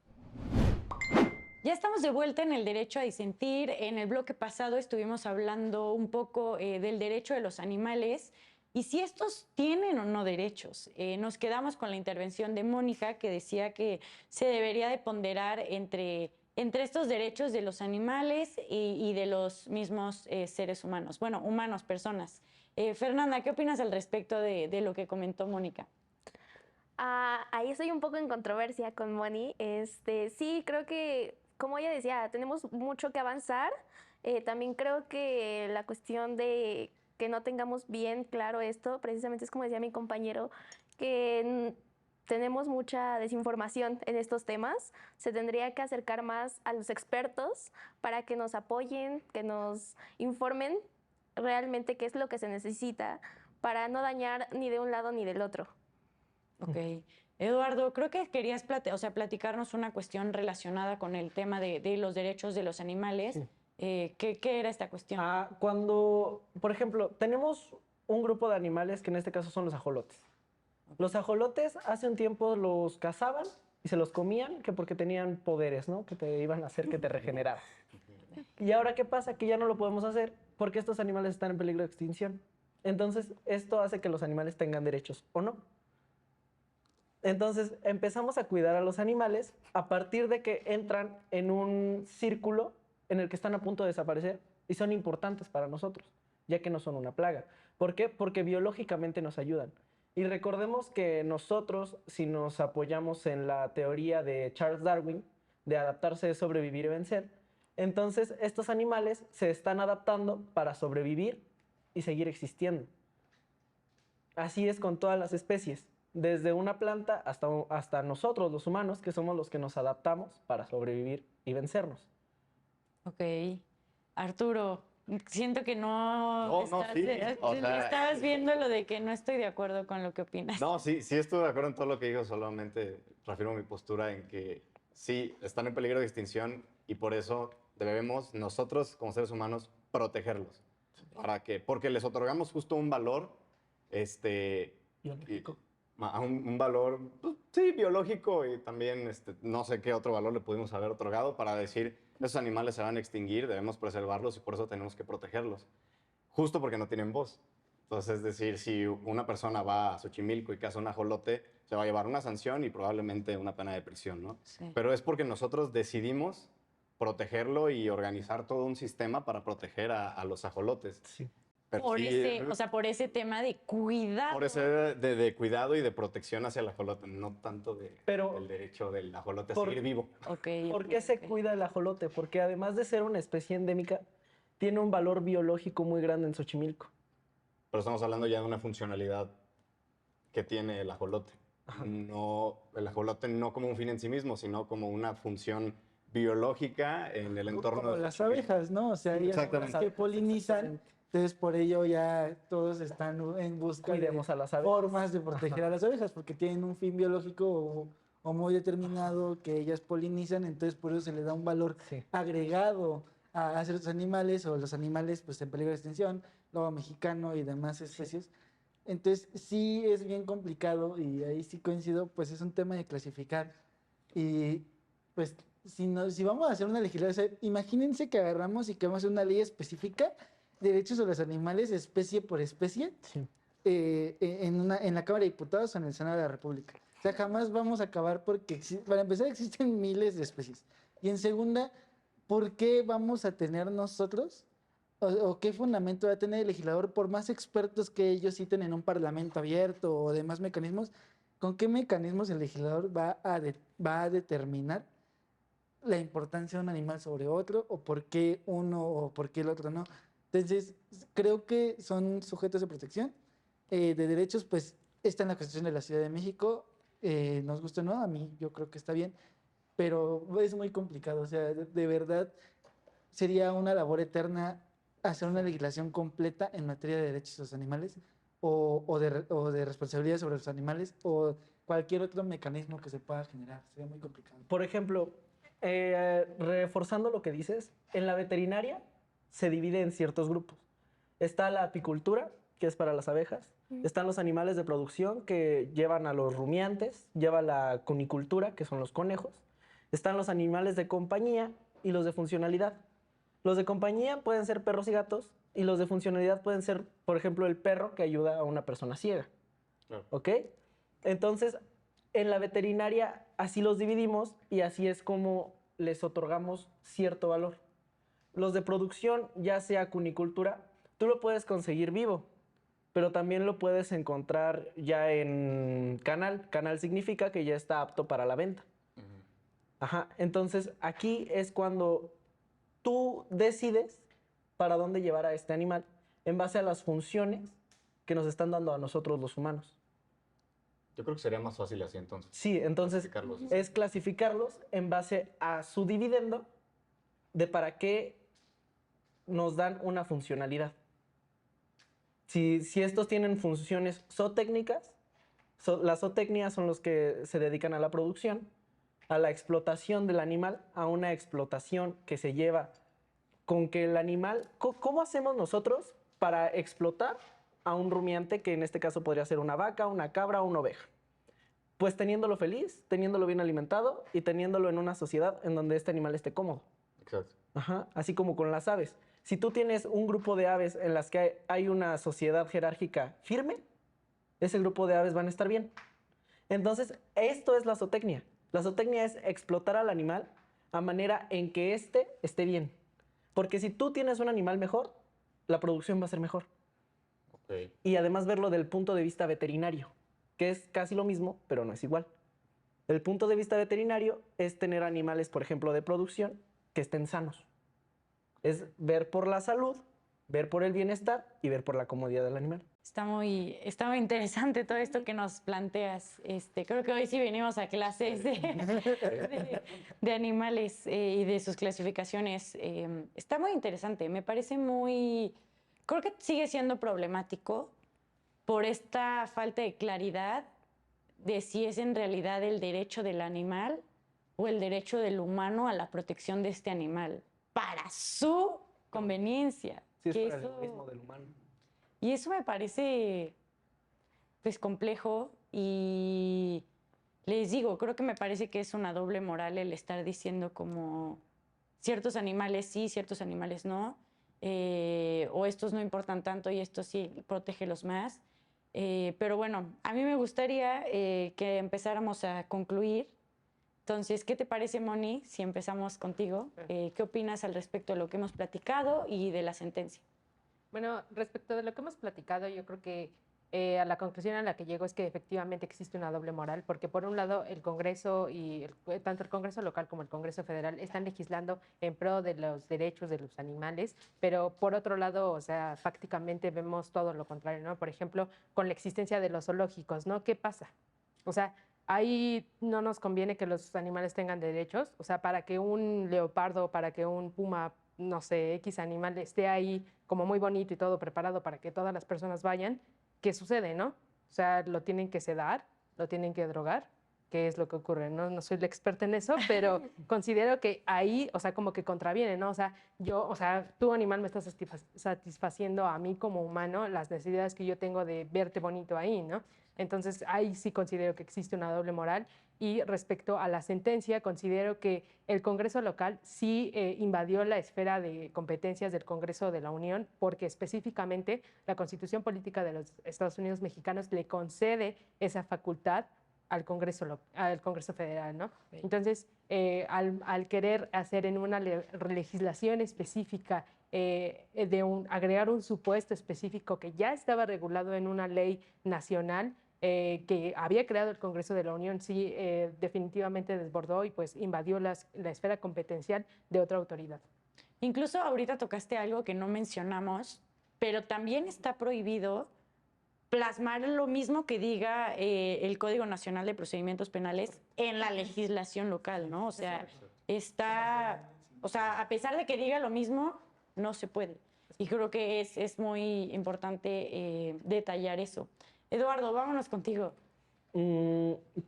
Ya estamos de vuelta en el derecho a disentir. En el bloque pasado estuvimos hablando un poco del derecho de los animales y si estos tienen o no derechos. Nos quedamos con la intervención de Mónica, que decía que se debería de ponderar entre estos derechos de los animales y de los mismos seres humanos. Bueno, humanos, personas. Fernanda, ¿qué opinas al respecto de lo que comentó Mónica? Ahí estoy un poco en controversia con Moni. Sí, creo que, como ella decía, tenemos mucho que avanzar. También creo que la cuestión de que no tengamos bien claro esto, precisamente es como decía mi compañero, que tenemos mucha desinformación en estos temas. Se tendría que acercar más a los expertos para que nos apoyen, que nos informen realmente qué es lo que se necesita para no dañar ni de un lado ni del otro. Ok. Eduardo, creo que querías platicarnos una cuestión relacionada con el tema de los derechos de los animales. Sí. ¿Qué era esta cuestión? Cuando, por ejemplo, tenemos un grupo de animales que en este caso son los ajolotes. Los ajolotes hace un tiempo los cazaban y se los comían, que porque tenían poderes, ¿no? Que te iban a hacer que te regeneraras. Y ahora, ¿qué pasa? Que ya no lo podemos hacer porque estos animales están en peligro de extinción. Entonces, esto hace que los animales tengan derechos o no. Entonces, empezamos a cuidar a los animales a partir de que entran en un círculo en el que están a punto de desaparecer y son importantes para nosotros, ya que no son una plaga. ¿Por qué? Porque biológicamente nos ayudan. Y recordemos que nosotros, si nos apoyamos en la teoría de Charles Darwin, de adaptarse, sobrevivir y vencer, entonces estos animales se están adaptando para sobrevivir y seguir existiendo. Así es con todas las especies, desde una planta hasta nosotros, los humanos, que somos los que nos adaptamos para sobrevivir y vencernos. Ok. Arturo, siento que no, sí, o sea, estabas viendo lo de que no estoy de acuerdo con lo que opinas. No, sí, sí estoy de acuerdo en todo lo que dijo, solamente reafirmo mi postura en que sí, están en peligro de extinción y por eso debemos nosotros, como seres humanos, protegerlos. ¿Para qué? Porque les otorgamos justo un valor, Biológico. un valor, pues, sí, biológico y también, no sé qué otro valor le pudimos haber otorgado para decir, esos animales se van a extinguir, debemos preservarlos y por eso tenemos que protegerlos. Justo porque no tienen voz. Entonces, es decir, si una persona va a Xochimilco y caza un ajolote, se va a llevar una sanción y probablemente una pena de prisión, ¿no? Sí. Pero es porque nosotros decidimos protegerlo y organizar todo un sistema para proteger a los ajolotes. Sí. Pero Por sí, ese, o sea, por ese tema de cuidado. por ese de cuidado y de protección hacia el ajolote, no tanto del derecho del ajolote a seguir vivo. Ok, ¿Por ok, qué se ok. cuida el ajolote? Porque además de ser una especie endémica, tiene un valor biológico muy grande en Xochimilco. Pero estamos hablando ya de una funcionalidad que tiene el ajolote. No, el ajolote no como un fin en sí mismo, sino como una función biológica en el entorno Como de las Xochimilco. abejas, ¿no? O sea, Sí, ellas son exactamente. las que polinizan, Exactamente. entonces por ello ya todos están en busca Cuidemos de a las abejas. formas de proteger a las abejas, porque tienen un fin biológico o muy determinado que ellas polinizan, entonces por eso se le da un valor Sí. agregado a ciertos animales o los animales pues en peligro de extinción, lobo mexicano y demás especies. Entonces sí es bien complicado y ahí sí coincido, pues es un tema de clasificar y pues si vamos a hacer una legislación, o sea, imagínense que agarramos y que vamos a hacer una ley específica de derechos de los animales especie por especie Sí. en la Cámara de Diputados o en el Senado de la República. O sea, jamás vamos a acabar porque, para empezar, existen miles de especies. Y en segunda, ¿por qué vamos a tener nosotros o qué fundamento va a tener el legislador, por más expertos que ellos citen en un parlamento abierto o demás mecanismos, con qué mecanismos el legislador va a determinar la importancia de un animal sobre otro o por qué uno o por qué el otro no? Entonces, creo que son sujetos de protección de derechos, pues está en la Constitución de la Ciudad de México, nos gusta o no, a mí yo creo que está bien, pero es muy complicado, o sea, de verdad sería una labor eterna hacer una legislación completa en materia de derechos de los animales o de responsabilidad sobre los animales o cualquier otro mecanismo que se pueda generar. Sería muy complicado. Por ejemplo, reforzando lo que dices, en la veterinaria se divide en ciertos grupos. Está la apicultura, que es para las abejas. Están los animales de producción, que llevan a los rumiantes. Lleva la cunicultura, que son los conejos. Están los animales de compañía y los de funcionalidad. Los de compañía pueden ser perros y gatos, y los de funcionalidad pueden ser, por ejemplo, el perro que ayuda a una persona ciega. Claro. ¿Ok? Entonces, en la veterinaria así los dividimos y así es como les otorgamos cierto valor. Los de producción, ya sea cunicultura, tú lo puedes conseguir vivo, pero también lo puedes encontrar ya en canal. Canal significa que ya está apto para la venta. Ajá, entonces aquí es cuando tú decides para dónde llevar a este animal en base a las funciones que nos están dando a nosotros los humanos. Yo creo que sería más fácil así entonces. Sí, entonces Clasificarlos. es clasificarlos en base a su dividendo de para qué nos dan una funcionalidad. Si estos tienen funciones zootécnicas, las zootecnias son los que se dedican a la producción, a la explotación del animal, a una explotación que se lleva con que el animal... ¿Cómo hacemos nosotros para explotar a un rumiante, que en este caso podría ser una vaca, una cabra o una oveja? Pues teniéndolo feliz, teniéndolo bien alimentado y teniéndolo en una sociedad en donde este animal esté cómodo. Exacto. Ajá, así como con las aves. Si tú tienes un grupo de aves en las que hay una sociedad jerárquica firme, ese grupo de aves van a estar bien. Entonces, esto es la zootecnia. La zootecnia es explotar al animal a manera en que éste esté bien. Porque si tú tienes un animal mejor, la producción va a ser mejor. Ok. Y además verlo del punto de vista veterinario, que es casi lo mismo, pero no es igual. El punto de vista veterinario es tener animales, por ejemplo, de producción que estén sanos. Es ver por la salud, ver por el bienestar y ver por la comodidad del animal. Está muy interesante todo esto que nos planteas. Creo que hoy sí venimos a clases de animales y de sus clasificaciones. Está muy interesante. Me parece muy... Creo que sigue siendo problemático por esta falta de claridad de si es en realidad el derecho del animal o el derecho del humano a la protección de este animal para su conveniencia. Sí, es Que para el eso- egoísmo del humano. Y eso me parece, pues, complejo y les digo, creo que me parece que es una doble moral el estar diciendo como ciertos animales sí, ciertos animales no, o estos no importan tanto y estos sí, protégelos más. Pero bueno, a mí me gustaría que empezáramos a concluir. Entonces, ¿qué te parece, Moni, si empezamos contigo? ¿Qué opinas al respecto de lo que hemos platicado y de la sentencia? Bueno, respecto de lo que hemos platicado, yo creo que a la conclusión a la que llego es que efectivamente existe una doble moral, porque por un lado el Congreso tanto el Congreso local como el Congreso federal están legislando en pro de los derechos de los animales, pero por otro lado, o sea, fácticamente vemos todo lo contrario, ¿no? Por ejemplo, con la existencia de los zoológicos, ¿no? ¿Qué pasa? O sea, ahí no nos conviene que los animales tengan derechos, o sea, para que un leopardo, para que un puma, no sé, X animal esté ahí como muy bonito y todo preparado para que todas las personas vayan, ¿qué sucede, no? O sea, lo tienen que sedar, lo tienen que drogar, ¿qué es lo que ocurre? No soy la experta en eso, pero considero que ahí, o sea, como que contraviene, ¿no? O sea, tu animal me está satisfaciendo a mí como humano las necesidades que yo tengo de verte bonito ahí, ¿no? Entonces, ahí sí considero que existe una doble moral. Y respecto a la sentencia, considero que el Congreso local sí invadió la esfera de competencias del Congreso de la Unión, porque específicamente la Constitución Política de los Estados Unidos Mexicanos le concede esa facultad al Congreso Federal, ¿no? Entonces, al querer hacer en una legislación específica, agregar un supuesto específico que ya estaba regulado en una ley nacional, que había creado el Congreso de la Unión, sí, definitivamente desbordó y pues invadió la esfera competencial de otra autoridad. Incluso ahorita tocaste algo que no mencionamos, pero también está prohibido plasmar lo mismo que diga el Código Nacional de Procedimientos Penales en la legislación local, ¿no? O sea, a pesar de que diga lo mismo, no se puede. Y creo que es muy importante detallar eso. Eduardo, vámonos contigo.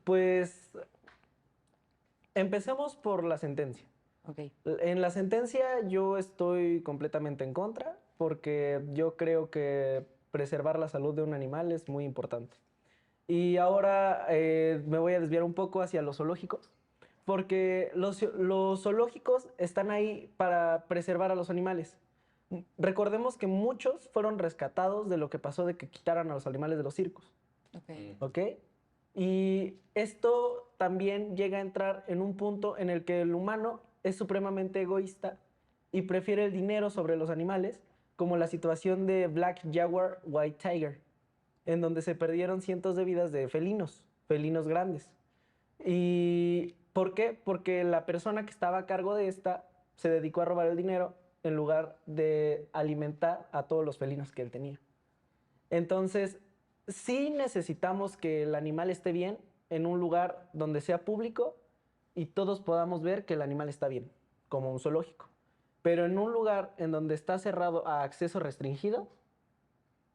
Pues empecemos por la sentencia. Ok. En la sentencia yo estoy completamente en contra porque yo creo que preservar la salud de un animal es muy importante. Y ahora me voy a desviar un poco hacia los zoológicos, porque los zoológicos están ahí para preservar a los animales. Recordemos que muchos fueron rescatados de lo que pasó de que quitaran a los animales de los circos. ¿Ok? Y esto también llega a entrar en un punto en el que el humano es supremamente egoísta y prefiere el dinero sobre los animales, como la situación de Black Jaguar, White Tiger, en donde se perdieron cientos de vidas de felinos grandes. ¿Y por qué? Porque la persona que estaba a cargo de esta se dedicó a robar el dinero en lugar de alimentar a todos los felinos que él tenía. Entonces, sí necesitamos que el animal esté bien en un lugar donde sea público y todos podamos ver que el animal está bien, como un zoológico. Pero en un lugar en donde está cerrado a acceso restringido,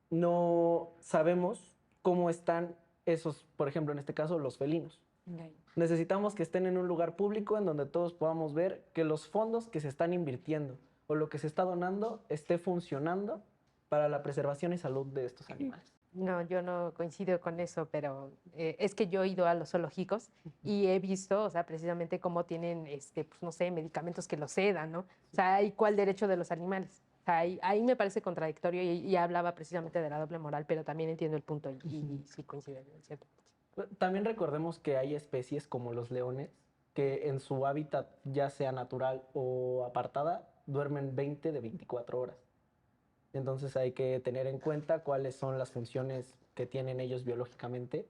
no sabemos cómo están esos, por ejemplo, en este caso, los felinos. Okay. Necesitamos que estén en un lugar público en donde todos podamos ver que los fondos que se están invirtiendo o lo que se está donando esté funcionando para la preservación y salud de estos animales. No, yo no coincido con eso, pero es que yo he ido a los zoológicos y he visto, o sea, precisamente cómo tienen, pues no sé, medicamentos que los sedan, ¿no? O sea, ¿y cuál derecho de los animales? O sea, ahí me parece contradictorio y hablaba precisamente de la doble moral, pero también entiendo el punto y sí coinciden en cierto punto. También recordemos que hay especies como los leones que en su hábitat, ya sea natural o apartada, duermen 20 de 24 horas. Entonces hay que tener en cuenta cuáles son las funciones que tienen ellos biológicamente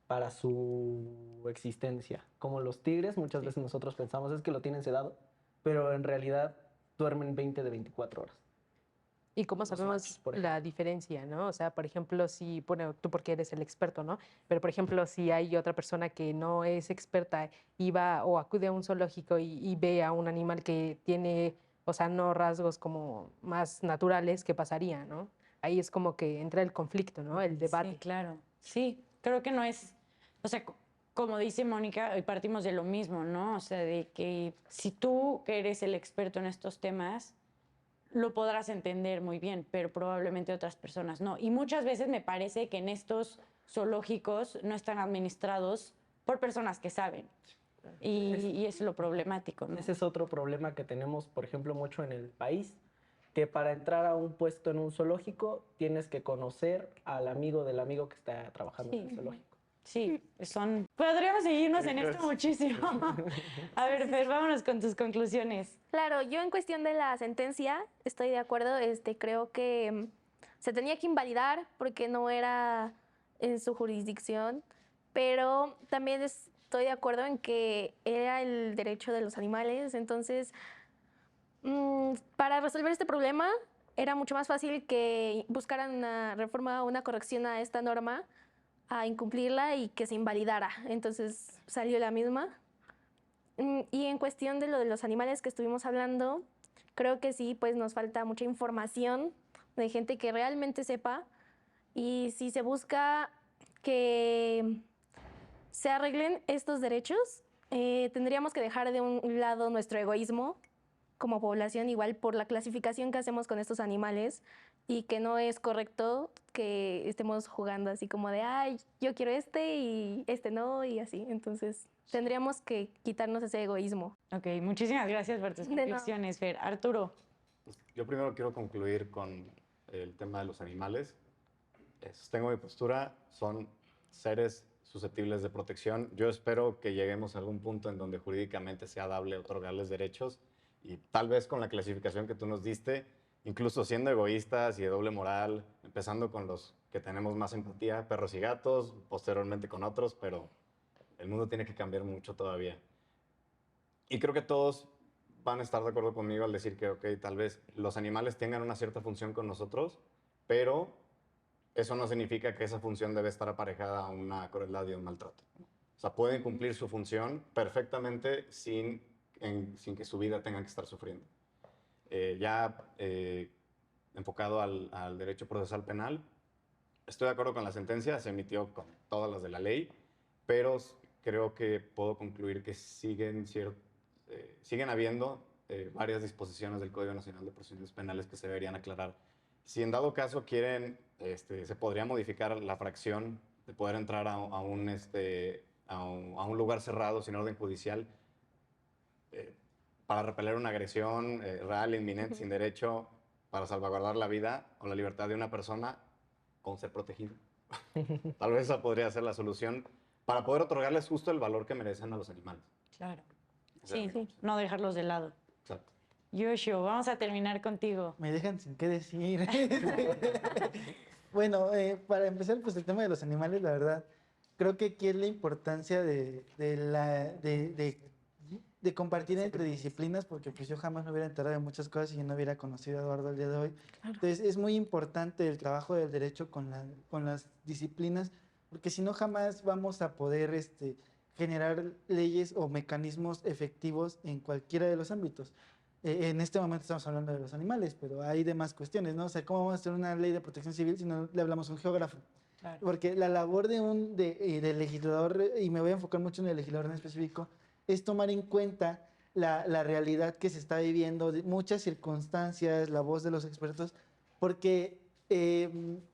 para su existencia. Como los tigres, muchas veces nosotros pensamos es que lo tienen sedado, pero en realidad duermen 20 de 24 horas. Y cómo Los sabemos machos, por ejemplo. la diferencia, ¿no? O sea, por ejemplo, si, bueno, tú porque eres el experto, ¿no? Pero, por ejemplo, si hay otra persona que no es experta y va o acude a un zoológico y ve a un animal que tiene, o sea, no rasgos como más naturales, ¿qué pasaría, no? Ahí es como que entra el conflicto, ¿no? El debate. Sí, claro. Sí, creo que no es, o sea, como dice Mónica, hoy partimos de lo mismo, ¿no? O sea, de que si tú, que eres el experto en estos temas, lo podrás entender muy bien, pero probablemente otras personas no. Y muchas veces me parece que en estos zoológicos no están administrados por personas que saben. Y es lo problemático, ¿no? Ese es otro problema que tenemos, por ejemplo, mucho en el país, que para entrar a un puesto en un zoológico tienes que conocer al amigo del amigo que está trabajando en el zoológico. Sí, son... Podríamos seguirnos en esto muchísimo. A ver, Fer, vámonos con tus conclusiones. Claro, yo en cuestión de la sentencia estoy de acuerdo, creo que se tenía que invalidar porque no era en su jurisdicción, pero también estoy de acuerdo en que era el derecho de los animales, entonces para resolver este problema era mucho más fácil que buscaran una reforma o una corrección a esta norma, a incumplirla y que se invalidara, entonces salió la misma. Y en cuestión de lo de los animales que estuvimos hablando, creo que sí, pues nos falta mucha información de gente que realmente sepa. Y si se busca que se arreglen estos derechos, tendríamos que dejar de un lado nuestro egoísmo como población, igual por la clasificación que hacemos con estos animales y que no es correcto que estemos jugando así como de, ay, yo quiero este y este no y así. Entonces tendríamos que quitarnos ese egoísmo. Ok, muchísimas gracias por tus De nada. conclusiones, Fer. Arturo. Yo primero quiero concluir con el tema de los animales. Sostengo mi postura, son seres susceptibles de protección. Yo espero que lleguemos a algún punto en donde jurídicamente sea dable otorgarles derechos y tal vez con la clasificación que tú nos diste, incluso siendo egoístas y de doble moral, empezando con los que tenemos más empatía, perros y gatos, posteriormente con otros, pero el mundo tiene que cambiar mucho todavía. Y creo que todos van a estar de acuerdo conmigo al decir que, ok, tal vez los animales tengan una cierta función con nosotros, pero eso no significa que esa función debe estar aparejada a una crueldad y un maltrato. O sea, pueden cumplir su función perfectamente sin que su vida tenga que estar sufriendo. Enfocado al derecho procesal penal, estoy de acuerdo con la sentencia, se emitió con todas las de la ley, pero creo que puedo concluir que siguen habiendo varias disposiciones del Código Nacional de Procedimientos Penales que se deberían aclarar. Si en dado caso quieren, se podría modificar la fracción de poder entrar a un lugar cerrado sin orden judicial para repeler una agresión real, inminente, sin derecho, para salvaguardar la vida o la libertad de una persona con ser protegido. Tal vez esa podría ser la solución para poder otorgarles justo el valor que merecen a los animales. Claro. Sí, no dejarlos de lado. Exacto. Yoshio, vamos a terminar contigo. Me dejan sin qué decir. Bueno, para empezar, pues el tema de los animales, la verdad, creo que aquí es la importancia de compartir entre disciplinas, porque pues yo jamás me hubiera enterado de muchas cosas si yo no hubiera conocido a Eduardo el día de hoy. Entonces es muy importante el trabajo del derecho con las disciplinas, porque si no jamás vamos a poder generar leyes o mecanismos efectivos en cualquiera de los ámbitos. En este momento estamos hablando de los animales, pero hay demás cuestiones, ¿no? O sea, ¿cómo vamos a hacer una ley de protección civil si no le hablamos a un geógrafo? Claro. Porque la labor del legislador, y me voy a enfocar mucho en el legislador en específico, es tomar en cuenta la realidad que se está viviendo, muchas circunstancias, la voz de los expertos, porque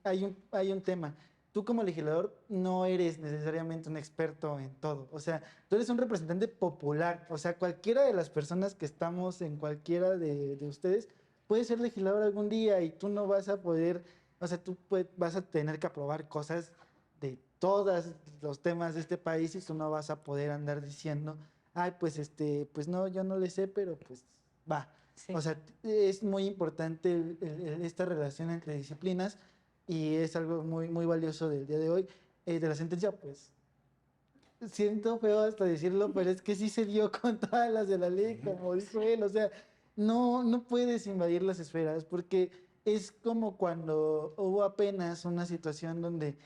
hay un tema. Tú como legislador no eres necesariamente un experto en todo. O sea, tú eres un representante popular. O sea, cualquiera de las personas que estamos en cualquiera de ustedes puedes ser legislador algún día y tú no vas a poder, o sea, vas a tener que aprobar cosas de todos los temas de este país y tú no vas a poder andar diciendo, ay, pues pues no, yo no le sé, pero pues va. Sí. O sea, es muy importante esta relación entre disciplinas y es algo muy, muy valioso del día de hoy. De la sentencia, pues, siento feo hasta decirlo, pero es que sí se dio con todas las de la ley, como dijo él. O sea, no puedes invadir las esferas porque es como cuando hubo apenas una situación donde,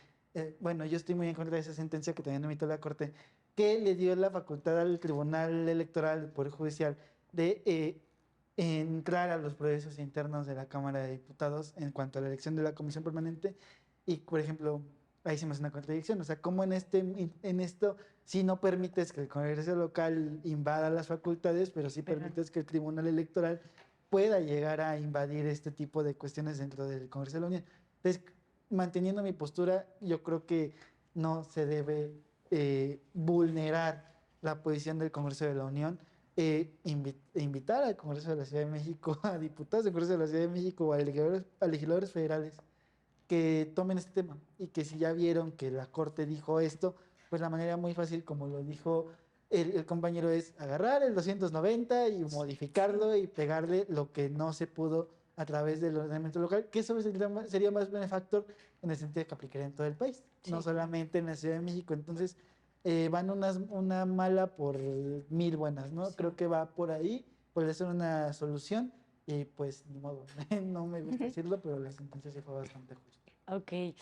bueno, yo estoy muy en contra de esa sentencia que también emitió la Corte, que le dio la facultad al Tribunal Electoral del Poder Judicial de entrar a los procesos internos de la Cámara de Diputados en cuanto a la elección de la Comisión Permanente. Y, por ejemplo, ahí se me hace una contradicción. O sea, como en esto sí no permites que el Congreso local invada las facultades, pero sí permites que el Tribunal Electoral pueda llegar a invadir este tipo de cuestiones dentro del Congreso de la Unión. Entonces, manteniendo mi postura, yo creo que no se debe vulnerar la posición del Congreso de la Unión. Invitar al Congreso de la Ciudad de México, a diputados del Congreso de la Ciudad de México o a legisladores federales que tomen este tema y que si ya vieron que la Corte dijo esto, pues la manera muy fácil, como lo dijo el compañero, es agarrar el 290 y modificarlo y pegarle lo que no se pudo a través del ordenamiento local, que eso sería más benefactor en el sentido de que aplicaría en todo el país, no solamente en la Ciudad de México. Entonces, van una mala por 1000 buenas, ¿no? Sí. Creo que va por ahí, puede ser una solución. Y pues, ni modo, no me gusta decirlo, pero la sentencia sí fue bastante justa. Ok.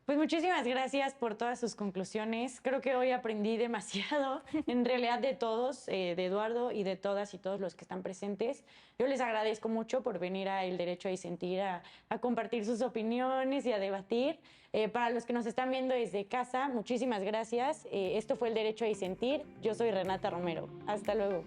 Pues muchísimas gracias por todas sus conclusiones. Creo que hoy aprendí demasiado, en realidad de todos, de Eduardo y de todas y todos los que están presentes. Yo les agradezco mucho por venir a El Derecho a Disentir, a compartir sus opiniones y a debatir. Para los que nos están viendo desde casa, muchísimas gracias. Esto fue El Derecho a Disentir. Yo soy Renata Romero. Hasta luego.